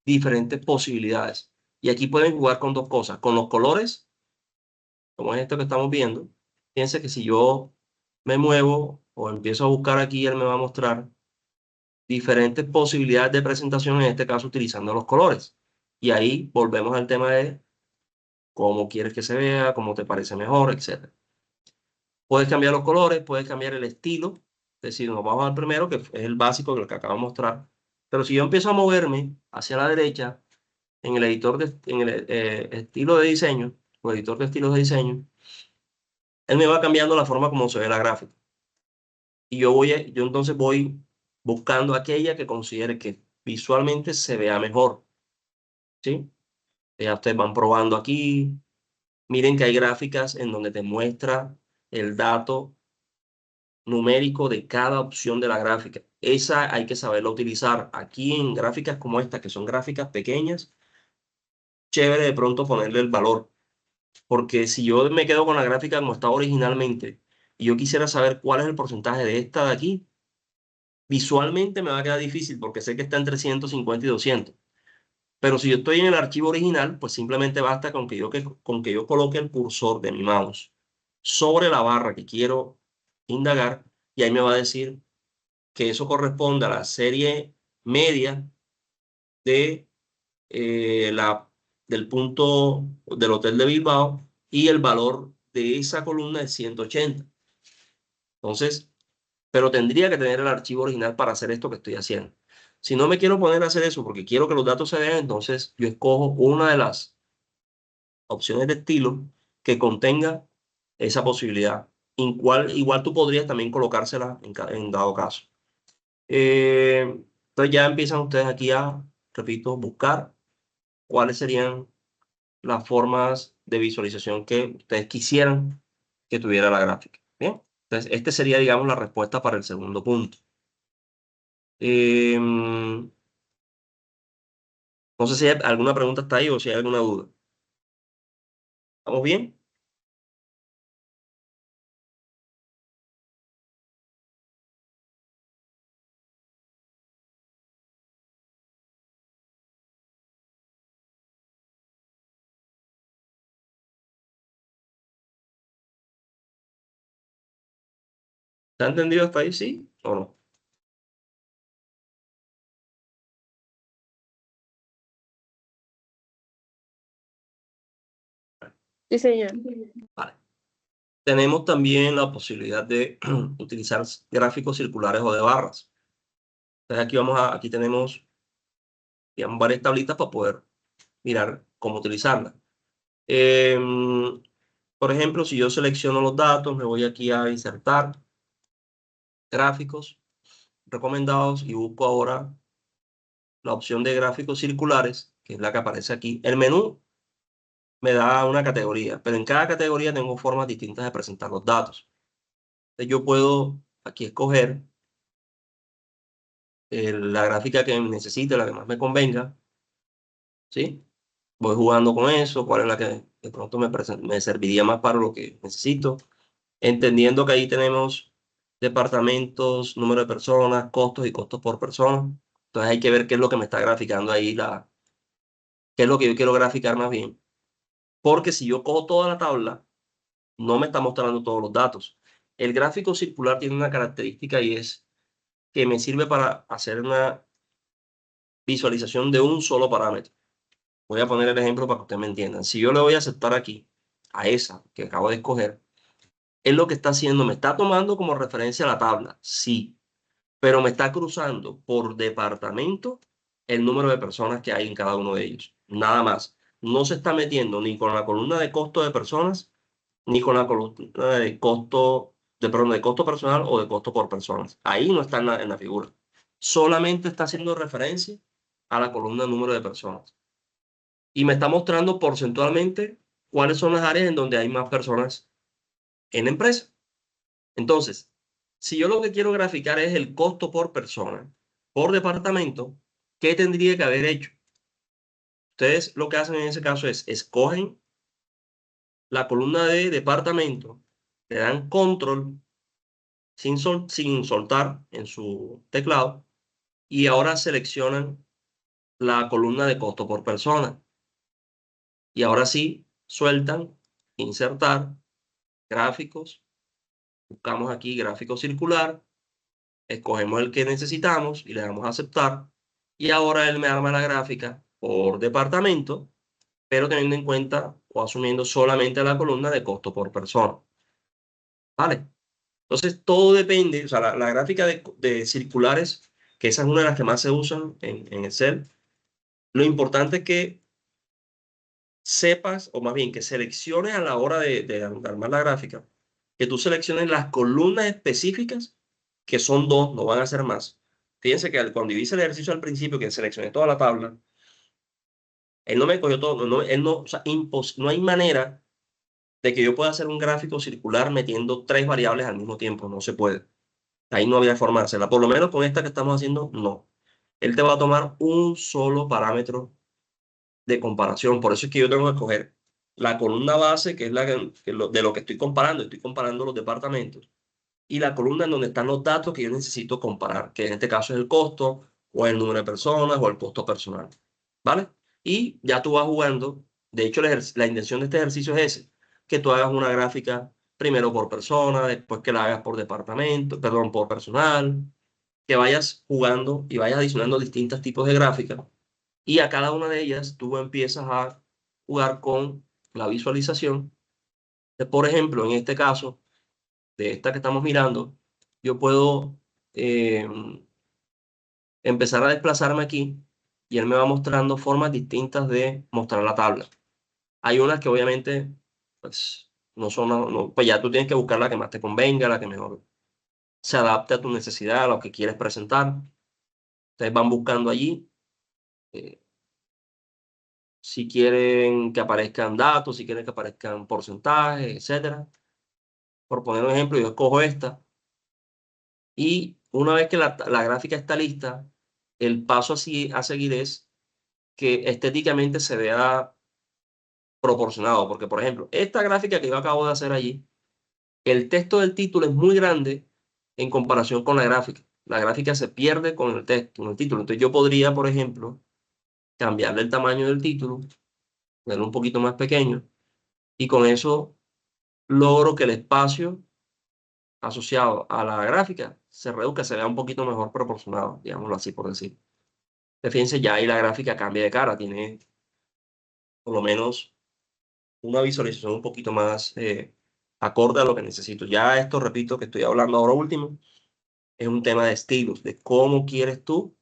diferentes posibilidades. Y aquí pueden jugar con dos cosas, con los colores, como es esto que estamos viendo. Fíjense que si yo me muevo o empiezo a buscar aquí, él me va a mostrar diferentes posibilidades de presentación, en este caso utilizando los colores. Y ahí volvemos al tema de cómo quieres que se vea, cómo te parece mejor, etc. Puedes cambiar los colores, puedes cambiar el estilo. Es decir, nos vamos al primero, que es el básico, que lo que acabo de mostrar. Pero si yo empiezo a moverme hacia la derecha en el en el estilo de diseño, o editor de estilos de diseño, él me va cambiando la forma como se ve la gráfica. Y yo entonces voy buscando aquella que considere que visualmente se vea mejor. ¿Sí? Ya ustedes van probando aquí. Miren que hay gráficas en donde te muestra el dato numérico de cada opción de la gráfica. Esa hay que saberla utilizar. Aquí en gráficas como esta, que son gráficas pequeñas, chévere de pronto ponerle el valor. Porque si yo me quedo con la gráfica como estaba originalmente y yo quisiera saber cuál es el porcentaje de esta de aquí, visualmente me va a quedar difícil porque sé que está entre 150 y 200. Pero si yo estoy en el archivo original, pues simplemente basta con que yo coloque el cursor de mi mouse sobre la barra que quiero indagar y ahí me va a decir que eso corresponde a la serie media de, del punto del Hotel de Bilbao y el valor de esa columna es 180. Entonces, pero tendría que tener el archivo original para hacer esto que estoy haciendo. Si no me quiero poner a hacer eso porque quiero que los datos se vean, entonces yo escojo una de las opciones de estilo que contenga esa posibilidad. Igual tú podrías también colocársela en dado caso. Entonces ya empiezan ustedes aquí a, repito, buscar cuáles serían las formas de visualización que ustedes quisieran que tuviera la gráfica. Bien, entonces este sería, digamos, la respuesta para el segundo punto. No sé si hay alguna pregunta hasta ahí o si hay alguna duda. ¿Estamos bien? ¿Se ha entendido hasta ahí? ¿Sí o no? Sí, señor. Vale. Tenemos también la posibilidad de utilizar gráficos circulares o de barras. Entonces aquí tenemos, digamos, varias tablitas para poder mirar cómo utilizarlas. Por ejemplo, si yo selecciono los datos, me voy aquí a insertar gráficos recomendados y busco ahora la opción de gráficos circulares, que es la que aparece aquí. El menú me da una categoría, pero en cada categoría tengo formas distintas de presentar los datos. Entonces yo puedo aquí escoger la gráfica que necesite, la que más me convenga, ¿sí? Voy jugando con eso, cuál es la que de pronto me serviría más para lo que necesito, entendiendo que ahí tenemos departamentos, número de personas, costos y costos por persona. Entonces hay que ver qué es lo que me está graficando ahí, qué es lo que yo quiero graficar más bien. Porque si yo cojo toda la tabla, no me está mostrando todos los datos. El gráfico circular tiene una característica y es que me sirve para hacer una visualización de un solo parámetro. Voy a poner el ejemplo para que ustedes me entiendan. Si yo le voy a aceptar aquí a esa que acabo de escoger, es lo que está haciendo, me está tomando como referencia la tabla, sí, pero me está cruzando por departamento el número de personas que hay en cada uno de ellos. Nada más. No se está metiendo ni con la columna de costo de personas, ni con la columna de costo, perdón, de costo personal o de costo por personas. Ahí no está en la figura. Solamente está haciendo referencia a la columna número de personas. Y me está mostrando porcentualmente cuáles son las áreas en donde hay más personas en la empresa. Entonces, si yo lo que quiero graficar es el costo por persona, por departamento, ¿qué tendría que haber hecho? Ustedes lo que hacen en ese caso es escogen la columna de departamento, le dan control sin soltar en su teclado y ahora seleccionan la columna de costo por persona. Y ahora sí, sueltan, insertar, gráficos, buscamos aquí gráfico circular, escogemos el que necesitamos y le damos a aceptar. Y ahora él me arma la gráfica por departamento, pero teniendo en cuenta o asumiendo solamente la columna de costo por persona. ¿Vale? Entonces, todo depende, o sea, la gráfica de circulares, que esa es una de las que más se usan en Excel, lo importante es que sepas, o más bien que selecciones a la hora de armar la gráfica, que tú selecciones las columnas específicas, que son dos, no van a ser más. Fíjense que cuando hice el ejercicio al principio, que seleccioné toda la tabla, él no me cogió todo, él no, o sea, no hay manera de que yo pueda hacer un gráfico circular metiendo tres variables al mismo tiempo, no se puede. Ahí no había forma de hacerla. Por lo menos con esta que estamos haciendo, no. Él te va a tomar un solo parámetro de comparación. Por eso es que yo tengo que escoger la columna base, que es de lo que estoy comparando. Estoy comparando los departamentos. Y la columna en donde están los datos que yo necesito comparar, que en este caso es el costo, o el número de personas, o el costo personal. ¿Vale? Y ya tú vas jugando. De hecho, la intención de este ejercicio es ese, que tú hagas una gráfica primero por persona, después que la hagas por departamento, perdón, por personal, que vayas jugando y vayas adicionando distintos tipos de gráficas y a cada una de ellas tú empiezas a jugar con la visualización. Por ejemplo, en este caso, de esta que estamos mirando, yo puedo eh, empezar a desplazarme aquí y él me va mostrando formas distintas de mostrar la tabla. Hay unas que obviamente, pues, no son, pues ya tú tienes que buscar la que más te convenga, la que mejor se adapte a tu necesidad, a lo que quieres presentar. Ustedes van buscando allí. eh, si quieren que aparezcan datos, si quieren que aparezcan porcentajes, etcétera. Por poner un ejemplo, yo escojo esta y una vez que la gráfica está lista, el paso a seguir es que estéticamente se vea proporcionado, porque por ejemplo, esta gráfica que yo acabo de hacer allí, el texto del título es muy grande en comparación con la gráfica. La gráfica se pierde con el texto, con el título. Entonces yo podría, por ejemplo, cambiarle el tamaño del título, ponerlo un poquito más pequeño, y con eso logro que el espacio asociado a la gráfica se reduzca, se vea un poquito mejor proporcionado, digámoslo así por decir. Fíjense, ya ahí la gráfica cambia de cara, tiene por lo menos una visualización un poquito más acorde a lo que necesito. Ya esto, repito, que estoy hablando ahora último, es un tema de estilos, de cómo quieres tú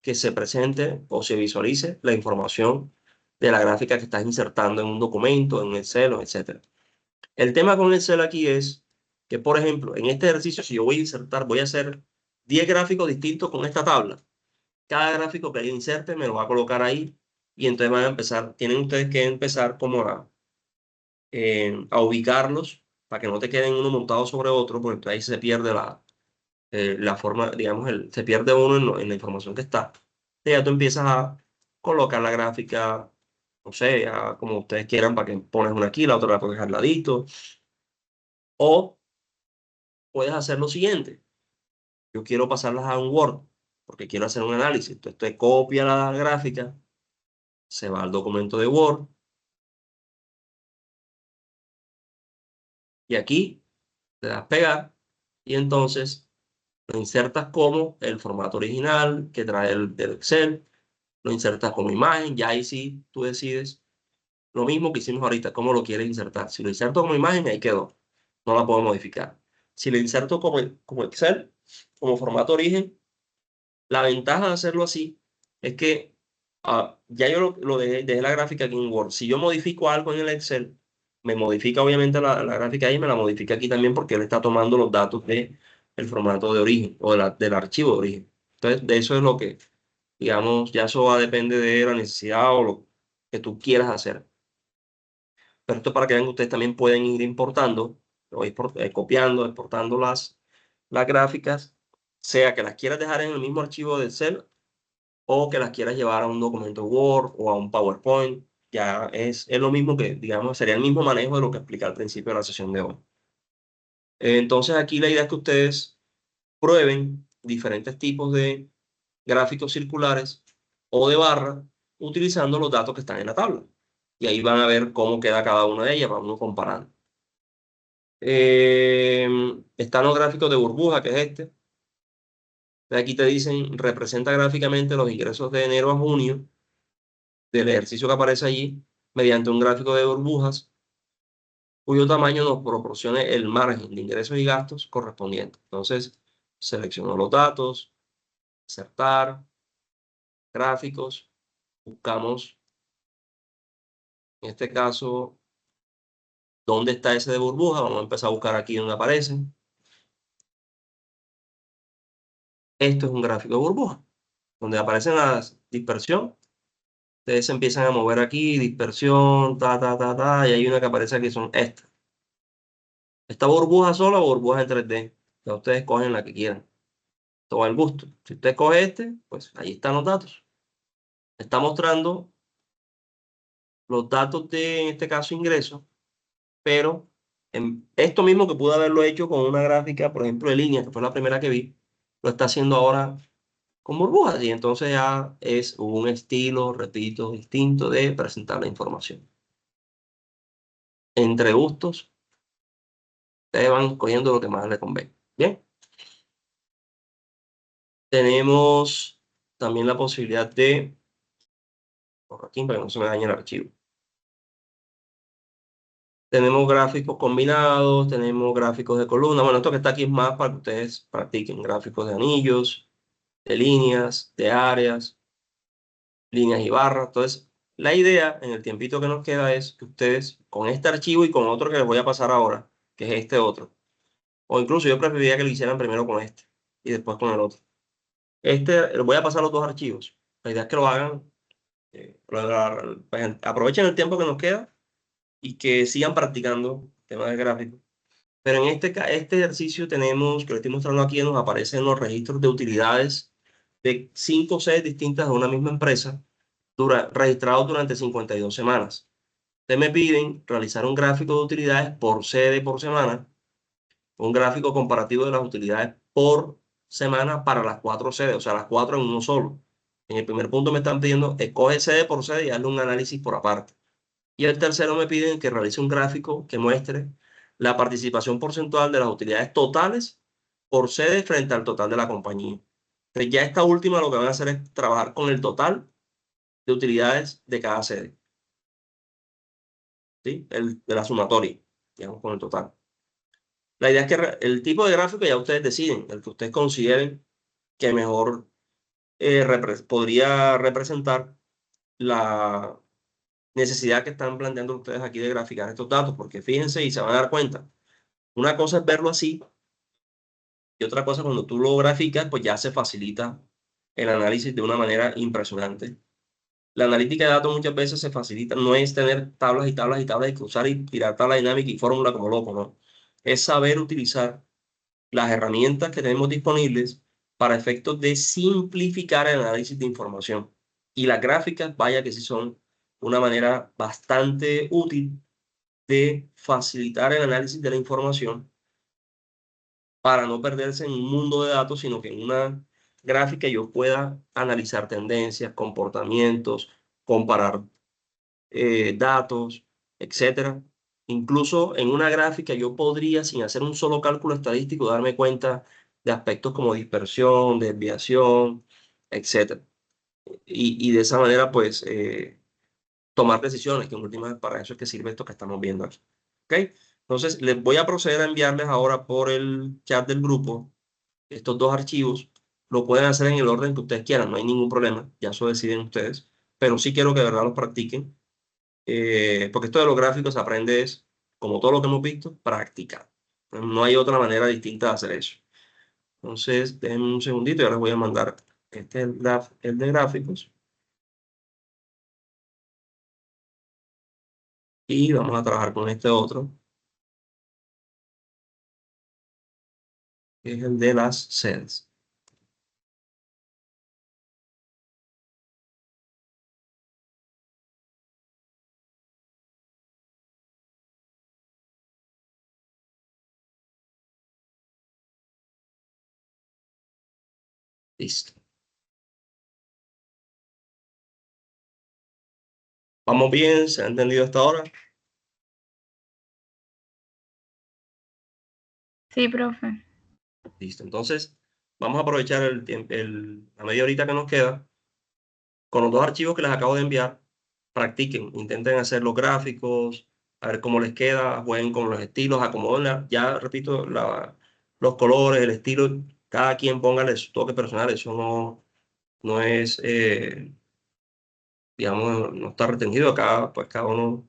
que se presente o se visualice la información de la gráfica que estás insertando en un documento, en un Excel, etcétera. El tema con Excel aquí es que, por ejemplo, en este ejercicio, si yo voy a insertar, voy a hacer 10 gráficos distintos con esta tabla. Cada gráfico que yo inserte me lo va a colocar ahí y entonces van a empezar, tienen ustedes que empezar como a ubicarlos para que no te queden uno montado sobre otro, porque entonces ahí se pierde la forma, digamos, se pierde uno en la información que está. Y ya tú empiezas a colocar la gráfica, no sé, como ustedes quieran, para que pones una aquí, la otra la pones al ladito. O puedes hacer lo siguiente. Yo quiero pasarlas a un Word porque quiero hacer un análisis. Entonces, usted copia la gráfica, se va al documento de Word y aquí le das pegar y entonces lo insertas como el formato original que trae del Excel, lo insertas como imagen, ya ahí sí tú decides lo mismo que hicimos ahorita, cómo lo quieres insertar. Si lo inserto como imagen, ahí quedó, no la puedo modificar. Si lo inserto como Excel, como formato origen, la ventaja de hacerlo así es que ya yo dejé la gráfica aquí en Word. Si yo modifico algo en el Excel, me modifica obviamente la gráfica ahí, me la modifica aquí también porque él está tomando los datos del formato de origen o del archivo de origen. Entonces, de eso es lo que, digamos, ya eso va a depender de la necesidad o lo que tú quieras hacer. Pero esto para que vean que ustedes también pueden ir importando, o copiando, exportando las gráficas, sea que las quieras dejar en el mismo archivo de Excel o que las quieras llevar a un documento Word o a un PowerPoint, ya es lo mismo que, digamos, sería el mismo manejo de lo que expliqué al principio de la sesión de hoy. Entonces aquí la idea es que ustedes prueben diferentes tipos de gráficos circulares o de barra utilizando los datos que están en la tabla. Y ahí van a ver cómo queda cada una de ellas, vamos comparando. Están los gráficos de burbuja, que es este. Aquí te dicen, representa gráficamente los ingresos de enero a junio del ejercicio que aparece allí mediante un gráfico de burbujas cuyo tamaño nos proporcione el margen de ingresos y gastos correspondiente. Entonces, selecciono los datos, insertar, gráficos, buscamos, en este caso, dónde está ese de burbuja. Vamos a empezar a buscar aquí donde aparece. Esto es un gráfico de burbuja, donde aparecen la dispersión. Ustedes se empiezan a mover aquí, dispersión, y hay una que aparece aquí, son estas. Esta burbuja sola o burbuja en 3D. Ya ustedes cogen la que quieran. todo el gusto. Si usted coge este, pues ahí están los datos. Está mostrando los datos de, en este caso, ingresos, pero en esto mismo que pude haberlo hecho con una gráfica, por ejemplo, de línea, que fue la primera que vi, lo está haciendo ahora con burbujas y entonces ya es un estilo, repito, distinto de presentar la información. Entre gustos, ustedes van cogiendo lo que más les convenga. Bien. Tenemos también la posibilidad de, por aquí para que no se me dañe el archivo. Tenemos gráficos combinados, tenemos gráficos de columna. Bueno, esto que está aquí es más para que ustedes practiquen gráficos de anillos, de líneas, de áreas, líneas y barras. Entonces, la idea en el tiempito que nos queda es que ustedes con este archivo y con otro que les voy a pasar ahora, que es este otro, o incluso yo preferiría que lo hicieran primero con este y después con el otro. Este, les voy a pasar los dos archivos. La idea es que lo hagan, pues, aprovechen el tiempo que nos queda y que sigan practicando temas de gráficos. Pero en este ejercicio tenemos, que lo estoy mostrando aquí, nos aparecen los registros de utilidades de 5 sedes distintas de una misma empresa, registrados durante 52 semanas. Ustedes me piden realizar un gráfico de utilidades por sede por semana, un gráfico comparativo de las utilidades por semana para las 4 sedes, o sea, las 4 en uno solo. En el primer punto me están pidiendo, escoge sede por sede y hazle un análisis por aparte. Y el tercero me piden que realice un gráfico que muestre la participación porcentual de las utilidades totales por sede frente al total de la compañía. Entonces ya esta última lo que van a hacer es trabajar con el total de utilidades de cada sede. ¿Sí? De la sumatoria, digamos, con el total. La idea es que el tipo de gráfico ya ustedes deciden, el que ustedes consideren que mejor podría representar la necesidad que están planteando ustedes aquí de graficar estos datos, porque fíjense y se van a dar cuenta. Una cosa es verlo así y otra cosa cuando tú lo graficas, pues ya se facilita el análisis de una manera impresionante. La analítica de datos muchas veces se facilita, no es tener tablas y tablas y tablas y cruzar y tirar tabla dinámica y fórmula como loco, ¿no? Es saber utilizar las herramientas que tenemos disponibles para efectos de simplificar el análisis de información. Y las gráficas, vaya que sí son una manera bastante útil de facilitar el análisis de la información para no perderse en un mundo de datos, sino que en una gráfica yo pueda analizar tendencias, comportamientos, comparar datos, etcétera. Incluso en una gráfica yo podría, sin hacer un solo cálculo estadístico, darme cuenta de aspectos como dispersión, desviación, etcétera. Y de esa manera, pues, tomar decisiones, que en últimas para eso es que sirve esto que estamos viendo aquí. ¿Ok? Entonces, les voy a proceder a enviarles ahora por el chat del grupo estos dos archivos. Lo pueden hacer en el orden que ustedes quieran, no hay ningún problema, ya eso deciden ustedes, pero sí quiero que de verdad los practiquen, porque esto de los gráficos se aprende es, como todo lo que hemos visto, practicar. No hay otra manera distinta de hacer eso. Entonces, déjenme un segundito y ahora les voy a mandar este el de gráficos. Y vamos a trabajar con este otro, que es el de las sedes. Listo. ¿Vamos bien? ¿Se ha entendido hasta ahora? Sí, profe. Listo. Entonces, vamos a aprovechar la media horita que nos queda. Con los dos archivos que les acabo de enviar, practiquen, intenten hacer los gráficos, a ver cómo les queda, jueguen con los estilos, acomoden, ya repito, los colores, el estilo, cada quien póngale su toque personal, eso no es, digamos, no está restringido acá, pues cada uno.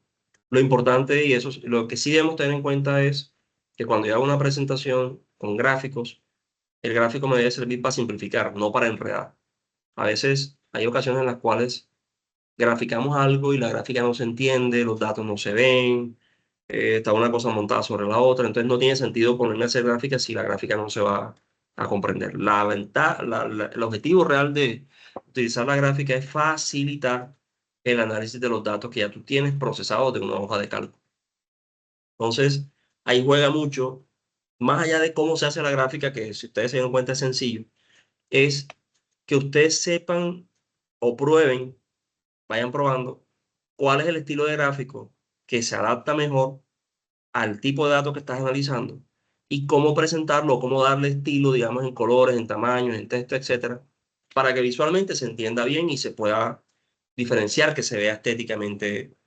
Lo importante y eso, lo que sí debemos tener en cuenta es que cuando yo hago una presentación con gráficos, el gráfico me debe servir para simplificar, no para enredar. A veces hay ocasiones en las cuales graficamos algo y la gráfica no se entiende, los datos no se ven, está una cosa montada sobre la otra, entonces no tiene sentido ponerme a hacer gráficas si la gráfica no se va a comprender. El objetivo real de utilizar la gráfica es facilitar el análisis de los datos que ya tú tienes procesados de una hoja de cálculo. Entonces, ahí juega mucho, más allá de cómo se hace la gráfica, que si ustedes se dan cuenta es sencillo, es que ustedes sepan o prueben, vayan probando cuál es el estilo de gráfico que se adapta mejor al tipo de datos que estás analizando y cómo presentarlo, cómo darle estilo, digamos, en colores, en tamaños, en texto, etcétera, para que visualmente se entienda bien y se pueda diferenciar, que se vea estéticamente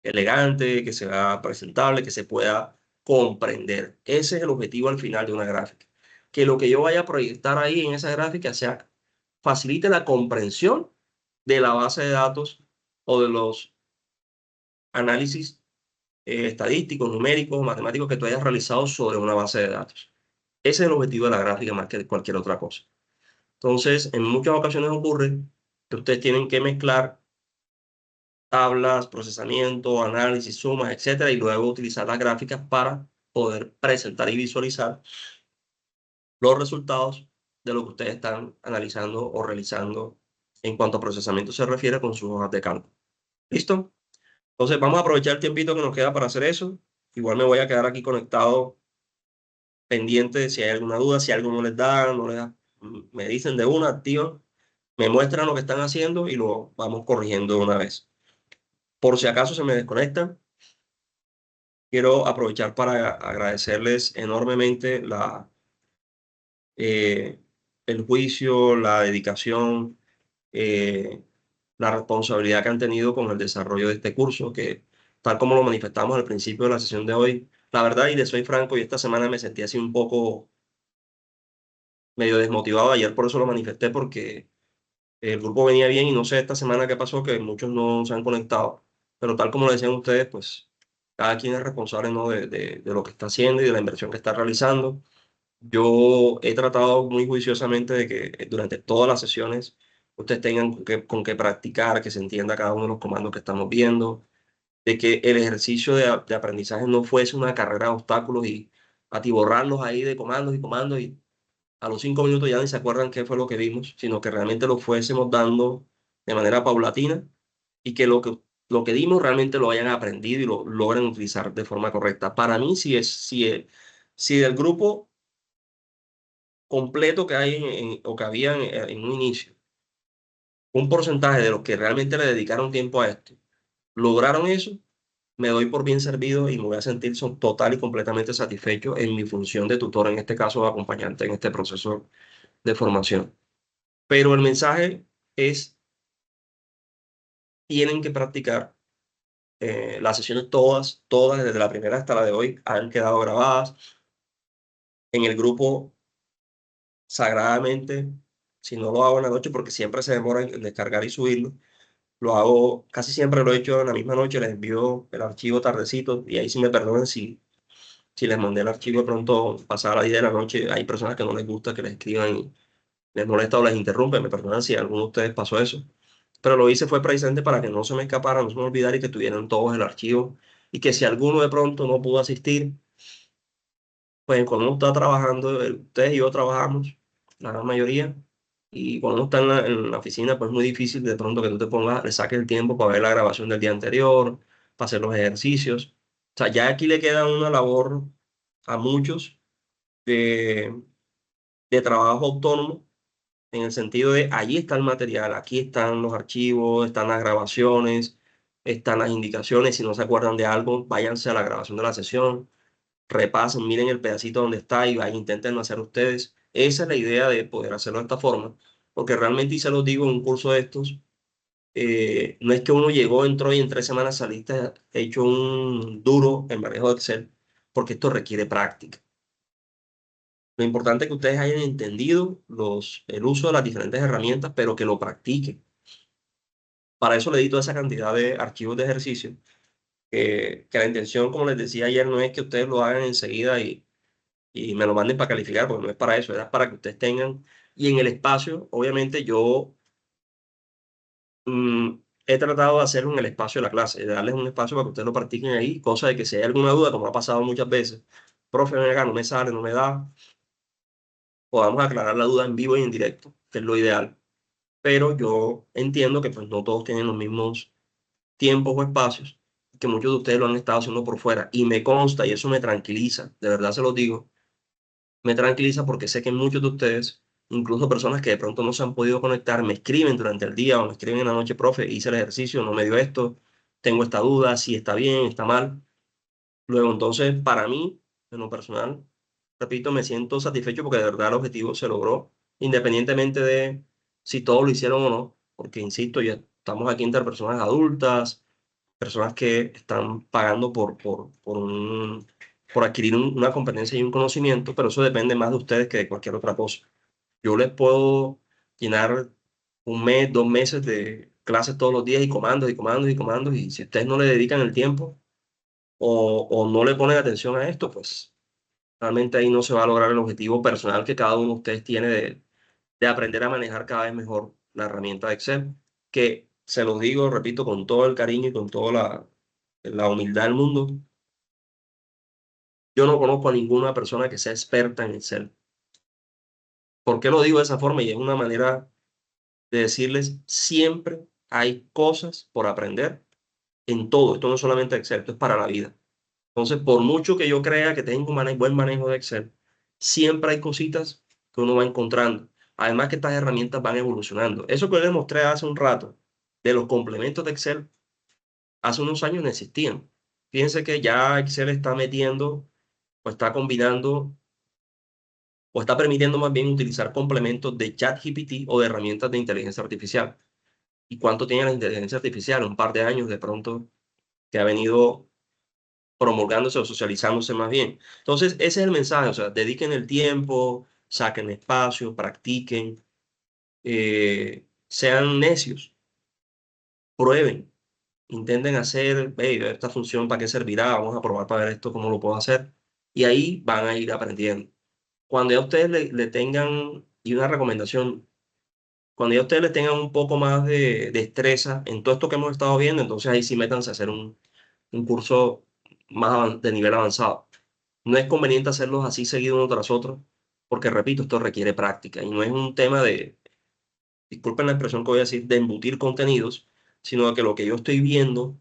elegante, que se vea presentable, que se pueda comprender. Ese es el objetivo al final de una gráfica. Que lo que yo vaya a proyectar ahí en esa gráfica sea, facilite la comprensión de la base de datos o de los análisis estadísticos, numéricos, matemáticos que tú hayas realizado sobre una base de datos. Ese es el objetivo de la gráfica más que de cualquier otra cosa. Entonces, en muchas ocasiones ocurre que ustedes tienen que mezclar tablas, procesamiento, análisis, sumas, etcétera, y luego utilizar las gráficas para poder presentar y visualizar los resultados de lo que ustedes están analizando o realizando en cuanto a procesamiento se refiere con sus hojas de cálculo. ¿Listo? Entonces, vamos a aprovechar el tiempito que nos queda para hacer eso. Igual me voy a quedar aquí conectado pendiente de si hay alguna duda, si algo no les da, no les da, me dicen de una, tío, me muestran lo que están haciendo y lo vamos corrigiendo de una vez. Por si acaso se me desconectan, quiero aprovechar para agradecerles enormemente eh, el juicio, la dedicación, eh, la responsabilidad que han tenido con el desarrollo de este curso, que tal como lo manifestamos al principio de la sesión de hoy, la verdad, y les soy franco, y esta semana me sentí así un poco medio desmotivado. Ayer por eso lo manifesté, porque el grupo venía bien y no sé esta semana qué pasó, que muchos no se han conectado, pero tal como lo decían ustedes, pues cada quien es responsable, ¿no? de lo que está haciendo y de la inversión que está realizando. Yo he tratado muy juiciosamente de que durante todas las sesiones ustedes tengan con qué practicar, que se entienda cada uno de los comandos que estamos viendo, de que el ejercicio de aprendizaje no fuese una carrera de obstáculos y atiborrarlos ahí de comandos y comandos y a los 5 minutos ya ni se acuerdan qué fue lo que vimos, sino que realmente lo fuésemos dando de manera paulatina y que lo que dimos realmente lo hayan aprendido y lo logren utilizar de forma correcta. Para mí, si del grupo completo que hay o que había en un inicio, un porcentaje de los que realmente le dedicaron tiempo a esto, lograron eso, me doy por bien servido y me voy a sentir total y completamente satisfecho en mi función de tutor, en este caso de acompañante en este proceso de formación. Pero el mensaje es, tienen que practicar. Las sesiones todas, desde la primera hasta la de hoy, han quedado grabadas en el grupo sagradamente. Si no lo hago en la noche, porque siempre se demora en descargar y subirlo, lo hago, casi siempre lo he hecho en la misma noche, les envío el archivo tardecito y ahí sí me perdonen si les mandé el archivo de pronto pasada las 10 de la noche. Hay personas que no les gusta que les escriban y les molesta o les interrumpe, me perdonan si a alguno de ustedes pasó eso. Pero lo hice fue precisamente para que no se me escapara, no se me olvidara y que tuvieran todos el archivo. Y que si alguno de pronto no pudo asistir, pues cuando uno está trabajando, ustedes y yo trabajamos, la gran mayoría, y cuando uno está en la oficina, pues es muy difícil de pronto que tú te pongas, le saques el tiempo para ver la grabación del día anterior, para hacer los ejercicios. O sea, ya aquí le queda una labor a muchos de, de trabajo autónomo, en el sentido de allí está el material, aquí están los archivos, están las grabaciones, están las indicaciones. Si no se acuerdan de algo, váyanse a la grabación de la sesión, repasen, miren el pedacito donde está y vayan, intenten hacer ustedes. Esa es la idea de poder hacerlo de esta forma, porque realmente, y se los digo, en un curso de estos, no es que uno llegó, entró y en 3 semanas saliste hecho un duro en manejo de Excel, porque esto requiere práctica. Lo importante es que ustedes hayan entendido el uso de las diferentes herramientas, pero que lo practiquen. Para eso le di toda esa cantidad de archivos de ejercicio, que la intención, como les decía ayer, no es que ustedes lo hagan enseguida y me lo manden para calificar, porque no es para eso, era para que ustedes tengan. Y en el espacio, obviamente yo he tratado de hacerlo en el espacio de la clase, de darles un espacio para que ustedes lo practiquen ahí, cosa de que si hay alguna duda, como ha pasado muchas veces, profe, ven acá, no me sale, no me da, podamos aclarar la duda en vivo y en directo, que es lo ideal. Pero yo entiendo que pues no todos tienen los mismos tiempos o espacios, que muchos de ustedes lo han estado haciendo por fuera. Y me consta, y eso me tranquiliza, de verdad se los digo, me tranquiliza porque sé que muchos de ustedes, incluso personas que de pronto no se han podido conectar, me escriben durante el día o me escriben en la noche, profe, hice el ejercicio, no me dio esto, tengo esta duda, si está bien, está mal. Luego, entonces, para mí, en lo personal, repito, me siento satisfecho porque de verdad el objetivo se logró, independientemente de si todos lo hicieron o no, porque insisto, ya estamos aquí entre personas adultas, personas que están pagando por adquirir una competencia y un conocimiento, pero eso depende más de ustedes que de cualquier otra cosa. Yo les puedo llenar un mes, 2 meses de clases todos los días y comandos y comandos y comandos, y si ustedes no le dedican el tiempo o no le ponen atención a esto, pues realmente ahí no se va a lograr el objetivo personal que cada uno de ustedes tiene de aprender a manejar cada vez mejor la herramienta de Excel, que se los digo, repito, con todo el cariño y con toda la humildad del mundo. Yo no conozco a ninguna persona que sea experta en Excel. ¿Por qué lo digo de esa forma? Y es una manera de decirles, siempre hay cosas por aprender en todo. Esto no es solamente Excel, esto es para la vida. Entonces, por mucho que yo crea que tengo un buen manejo de Excel, siempre hay cositas que uno va encontrando. Además que estas herramientas van evolucionando. Eso que les mostré hace un rato de los complementos de Excel, hace unos años no existían. Fíjense que ya Excel está metiendo o está combinando o está permitiendo más bien utilizar complementos de ChatGPT o de herramientas de inteligencia artificial. ¿Y cuánto tiene la inteligencia artificial? Un par de años de pronto que ha venido promulgándose o socializándose más bien. Entonces, ese es el mensaje, o sea, dediquen el tiempo, saquen espacio, practiquen, sean necios, prueben, intenten hacer, hey, esta función para qué servirá, vamos a probar para ver esto, cómo lo puedo hacer, y ahí van a ir aprendiendo. Cuando ya ustedes le tengan, y una recomendación, cuando ya ustedes le tengan un poco más de destreza en todo esto que hemos estado viendo, entonces ahí sí métanse a hacer un curso de nivel avanzado. No es conveniente hacerlos así seguido uno tras otro, porque repito, esto requiere práctica y no es un tema de, disculpen la expresión que voy a decir, de embutir contenidos, sino de que lo que yo estoy viendo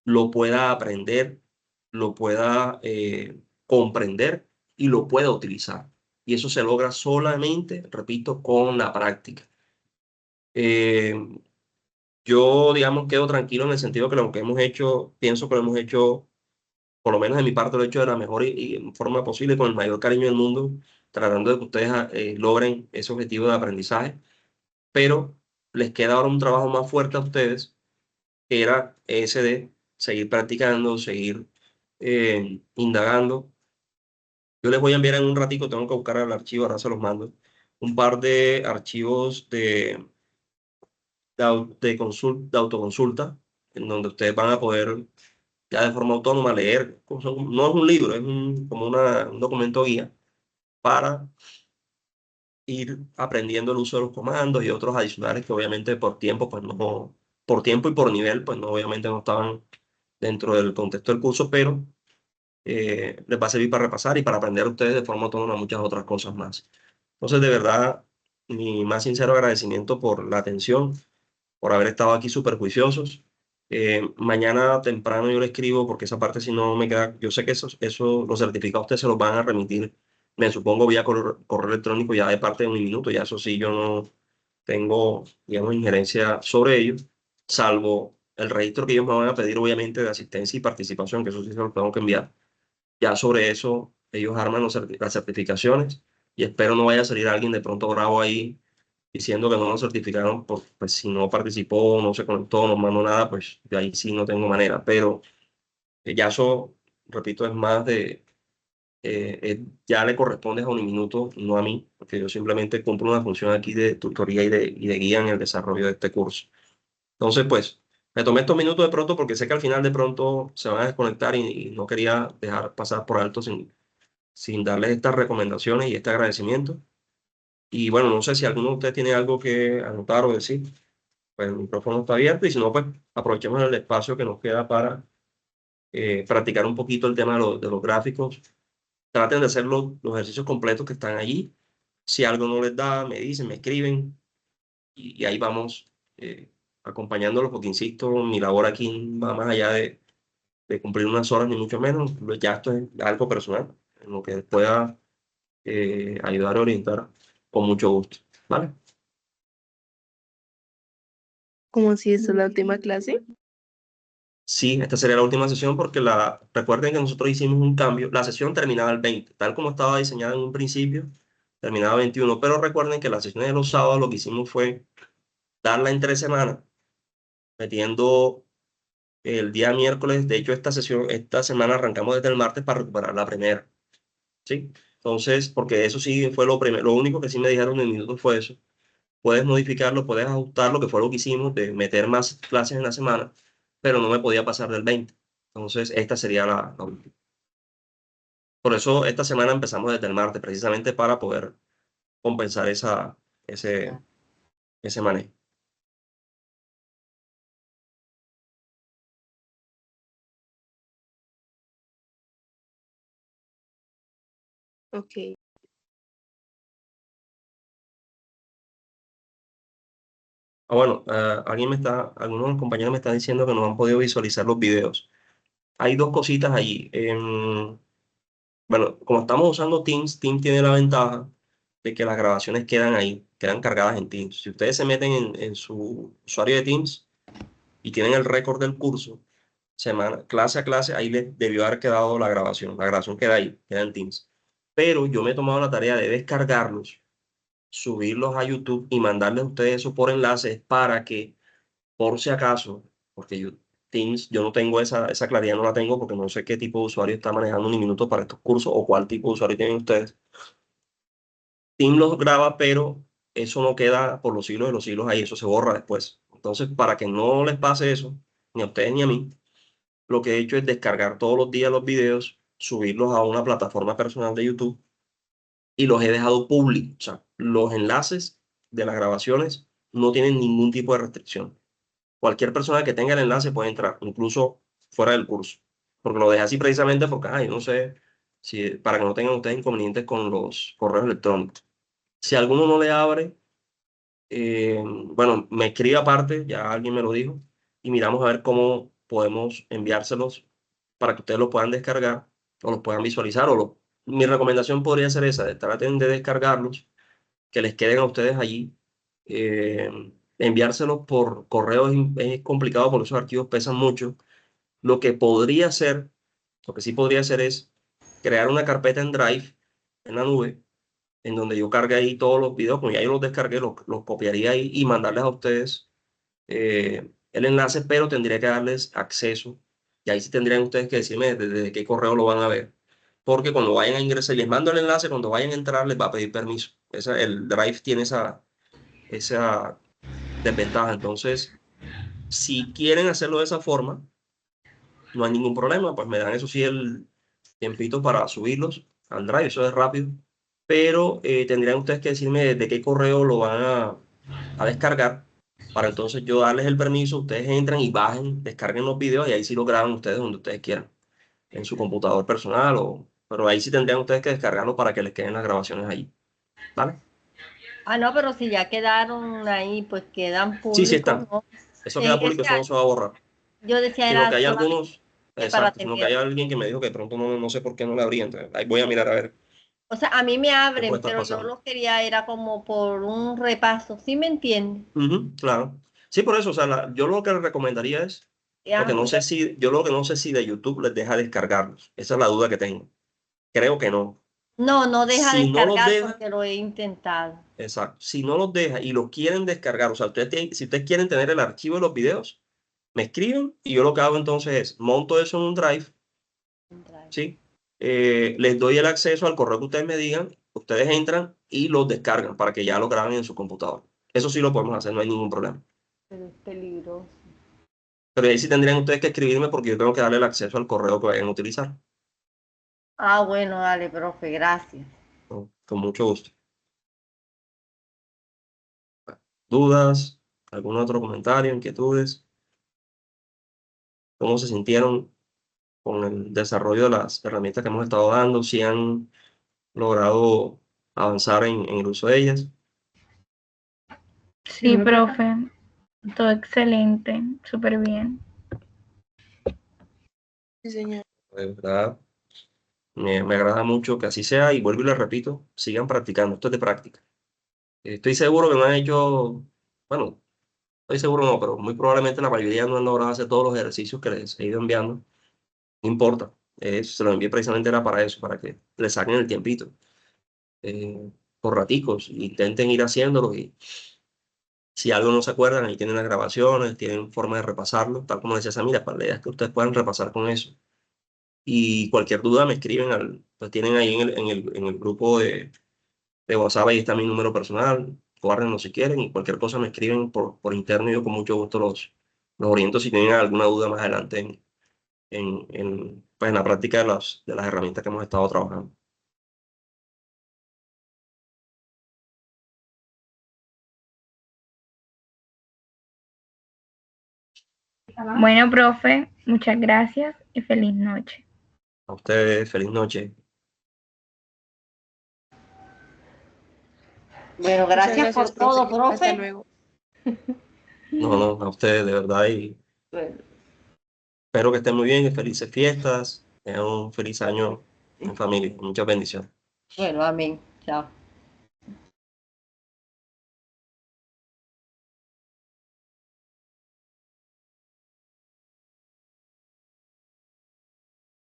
lo pueda aprender, lo pueda comprender y lo pueda utilizar. Y eso se logra solamente, repito, con la práctica. Eh, yo, digamos, quedo tranquilo en el sentido que lo que hemos hecho, pienso que lo hemos hecho, por lo menos de mi parte, lo he hecho de la mejor y forma posible, con el mayor cariño del mundo, tratando de que ustedes logren ese objetivo de aprendizaje, pero les queda ahora un trabajo más fuerte a ustedes, que era ese de seguir practicando, seguir indagando. Yo les voy a enviar en un ratico, tengo que buscar el archivo, ahora se los mando, un par de archivos de autoconsulta, en donde ustedes van a poder ya de forma autónoma leer. No es un libro, es como un documento guía para ir aprendiendo el uso de los comandos y otros adicionales que obviamente por tiempo, pues no, por tiempo y por nivel, pues no, obviamente no estaban dentro del contexto del curso, pero les va a servir para repasar y para aprender ustedes de forma autónoma muchas otras cosas más. Entonces, de verdad, mi más sincero agradecimiento por la atención, por haber estado aquí súper juiciosos. Mañana temprano yo le escribo porque esa parte si no me queda, yo sé que eso los certificados ustedes se los van a remitir, me supongo vía correo electrónico ya de parte de un minuto, ya eso sí yo no tengo, digamos, injerencia sobre ellos, salvo el registro que ellos me van a pedir obviamente de asistencia y participación, que eso sí se los tengo que enviar. Ya sobre eso ellos arman las certificaciones y espero no vaya a salir alguien de pronto bravo ahí diciendo que no nos certificaron, pues si no participó, no se conectó, no mandó nada, pues de ahí sí no tengo manera. Pero ya eso, repito, es más ya le corresponde a Uniminuto, no a mí, porque yo simplemente cumplo una función aquí de tutoría y de guía en el desarrollo de este curso. Entonces, pues, me tomé estos minutos de pronto porque sé que al final de pronto se van a desconectar y no quería dejar pasar por alto sin darles estas recomendaciones y este agradecimiento. Y bueno, no sé si alguno de ustedes tiene algo que anotar o decir, pues el micrófono está abierto y si no, pues aprovechemos el espacio que nos queda para practicar un poquito el tema de los gráficos. Traten de hacer los ejercicios completos que están allí. Si algo no les da, me dicen, me escriben y ahí vamos acompañándolos, porque insisto, mi labor aquí va más allá de cumplir unas horas, ni mucho menos. Ya esto es algo personal, en lo que pueda ayudar a orientar con mucho gusto. ¿Vale? ¿Cómo si esta es la última clase? Sí, esta sería la última sesión porque recuerden que nosotros hicimos un cambio. La sesión terminaba el 20, tal como estaba diseñada en un principio, terminaba 21, pero recuerden que las sesiones de los sábados lo que hicimos fue darla en 3 semanas, metiendo el día miércoles. De hecho, esta semana arrancamos desde el martes para recuperar la primera, ¿sí? Entonces, porque eso sí fue lo primero, lo único que sí me dijeron en el minuto fue eso. Puedes modificarlo, puedes ajustarlo, que fue lo que hicimos, de meter más clases en la semana, pero no me podía pasar del 20. Entonces, esta sería la última. Por eso, esta semana empezamos desde el martes, precisamente para poder compensar ese, ese manejo. Ok. Bueno, algunos compañeros me están diciendo que no han podido visualizar los videos. Hay dos cositas allí. Bueno, como estamos usando Teams, Teams tiene la ventaja de que las grabaciones quedan ahí, quedan cargadas en Teams. Si ustedes se meten en su usuario de Teams y tienen el récord del curso, clase a clase, ahí les debió haber quedado la grabación. La grabación queda ahí, queda en Teams. Pero yo me he tomado la tarea de descargarlos, subirlos a YouTube y mandarles a ustedes eso por enlaces para que, por si acaso, porque Teams, yo no tengo esa claridad, no la tengo porque no sé qué tipo de usuario está manejando ni minutos para estos cursos o cuál tipo de usuario tienen ustedes. Teams los graba, pero eso no queda por los siglos de los siglos ahí, eso se borra después. Entonces, para que no les pase eso, ni a ustedes ni a mí, lo que he hecho es descargar todos los días los videos, subirlos a una plataforma personal de YouTube y los he dejado públicos. O sea, los enlaces de las grabaciones no tienen ningún tipo de restricción. Cualquier persona que tenga el enlace puede entrar, incluso fuera del curso. Porque lo dejé así precisamente porque, ay, no sé, para que no tengan ustedes inconvenientes con los correos electrónicos. Si alguno no le abre, bueno, me escribe aparte, ya alguien me lo dijo, y miramos a ver cómo podemos enviárselos para que ustedes lo puedan descargar o los puedan visualizar. Mi recomendación podría ser esa, de traten de descargarlos, que les queden a ustedes allí. Eh, Enviárselos por correo es complicado porque esos archivos pesan mucho. Lo que podría hacer, lo que sí podría hacer es crear una carpeta en Drive, en la nube, en donde yo cargue ahí todos los videos, como ya yo los descargué, los copiaría ahí y mandarles a ustedes el enlace, pero tendría que darles acceso. Y ahí sí tendrían ustedes que decirme desde qué correo lo van a ver. Porque cuando vayan a ingresar, les mando el enlace, cuando vayan a entrar les va a pedir permiso. El Drive tiene esa desventaja. Entonces, si quieren hacerlo de esa forma, no hay ningún problema, pues me dan eso sí el tiempito para subirlos al Drive, eso es rápido, pero tendrían ustedes que decirme desde qué correo lo van a descargar, para entonces yo darles el permiso, ustedes entran y bajen, descarguen los videos y ahí sí lo graban ustedes donde ustedes quieran, en su computador personal, pero ahí sí tendrían ustedes que descargarlo para que les queden las grabaciones ahí, ¿vale? Ah, no, pero si ya quedaron ahí, pues quedan Sí, sí públicos, están. ¿no? Eso queda Es público, que eso no se va a borrar. yo decía Sino que era hay solamente algunos, para exacto, sino que hay tener. alguien que me dijo que de pronto no sé por qué no le abría, entonces ahí voy a mirar a ver O sea, a mí me qué puede abren, estar pero yo pasando. lo quería era como por un repaso, ¿sí me entiendes? Ujú, claro. Sí, por eso, o sea, yo lo que le recomendaría es, porque Ya, yo lo que no sé si de YouTube les deja descargarlos. Esa es la duda que tengo. Creo que no. no, no deja Si no los descargar deja, porque lo he intentado. exacto, si no los deja y los quieren descargar, o sea, si ustedes quieren tener el archivo de los videos, me escriben y yo lo que hago entonces es, monto eso en un Drive, ¿sí? Les doy el acceso al correo que ustedes me digan, ustedes entran y los descargan para que ya lo graben en su computador. Eso sí lo podemos hacer, no hay ningún problema. Pero es peligroso. Pero ahí sí tendrían ustedes que escribirme porque yo tengo que darle el acceso al correo que vayan a utilizar. Ah, bueno, dale, profe, gracias. ¿No? Con mucho gusto. ¿Dudas? ¿Algún otro comentario? ¿Inquietudes? ¿Cómo se sintieron con el desarrollo de las herramientas que hemos estado dando? ¿Si han logrado avanzar en el uso de ellas. Sí, profe. Todo excelente, súper bien. Sí, señor. De verdad, me agrada mucho que así sea y vuelvo y les repito, sigan practicando, esto es de práctica. Estoy seguro que no han hecho, bueno, estoy seguro no, pero muy probablemente la mayoría no han logrado hacer todos los ejercicios que les he ido enviando. No importa, se los envié precisamente era para eso, para que le saquen el tiempito. Por raticos, intenten ir haciéndolo y si algo no se acuerdan, ahí tienen las grabaciones, tienen forma de repasarlo, tal como decía Samira, para la idea es que ustedes puedan repasar con eso. Y cualquier duda me escriben pues tienen ahí en el grupo de WhatsApp, ahí está mi número personal, guárdenlo si quieren y cualquier cosa me escriben por interno y yo con mucho gusto los oriento si tienen alguna duda más adelante pues en la práctica de las herramientas que hemos estado trabajando. Bueno, profe, muchas gracias y feliz noche. A ustedes, feliz noche. Bueno, Muchas gracias por todo, Hasta profe. luego. No, no, a ustedes de verdad y Bueno, espero que estén muy bien y felices fiestas, tengan un feliz año en familia, muchas bendiciones. bueno, amén. Chao.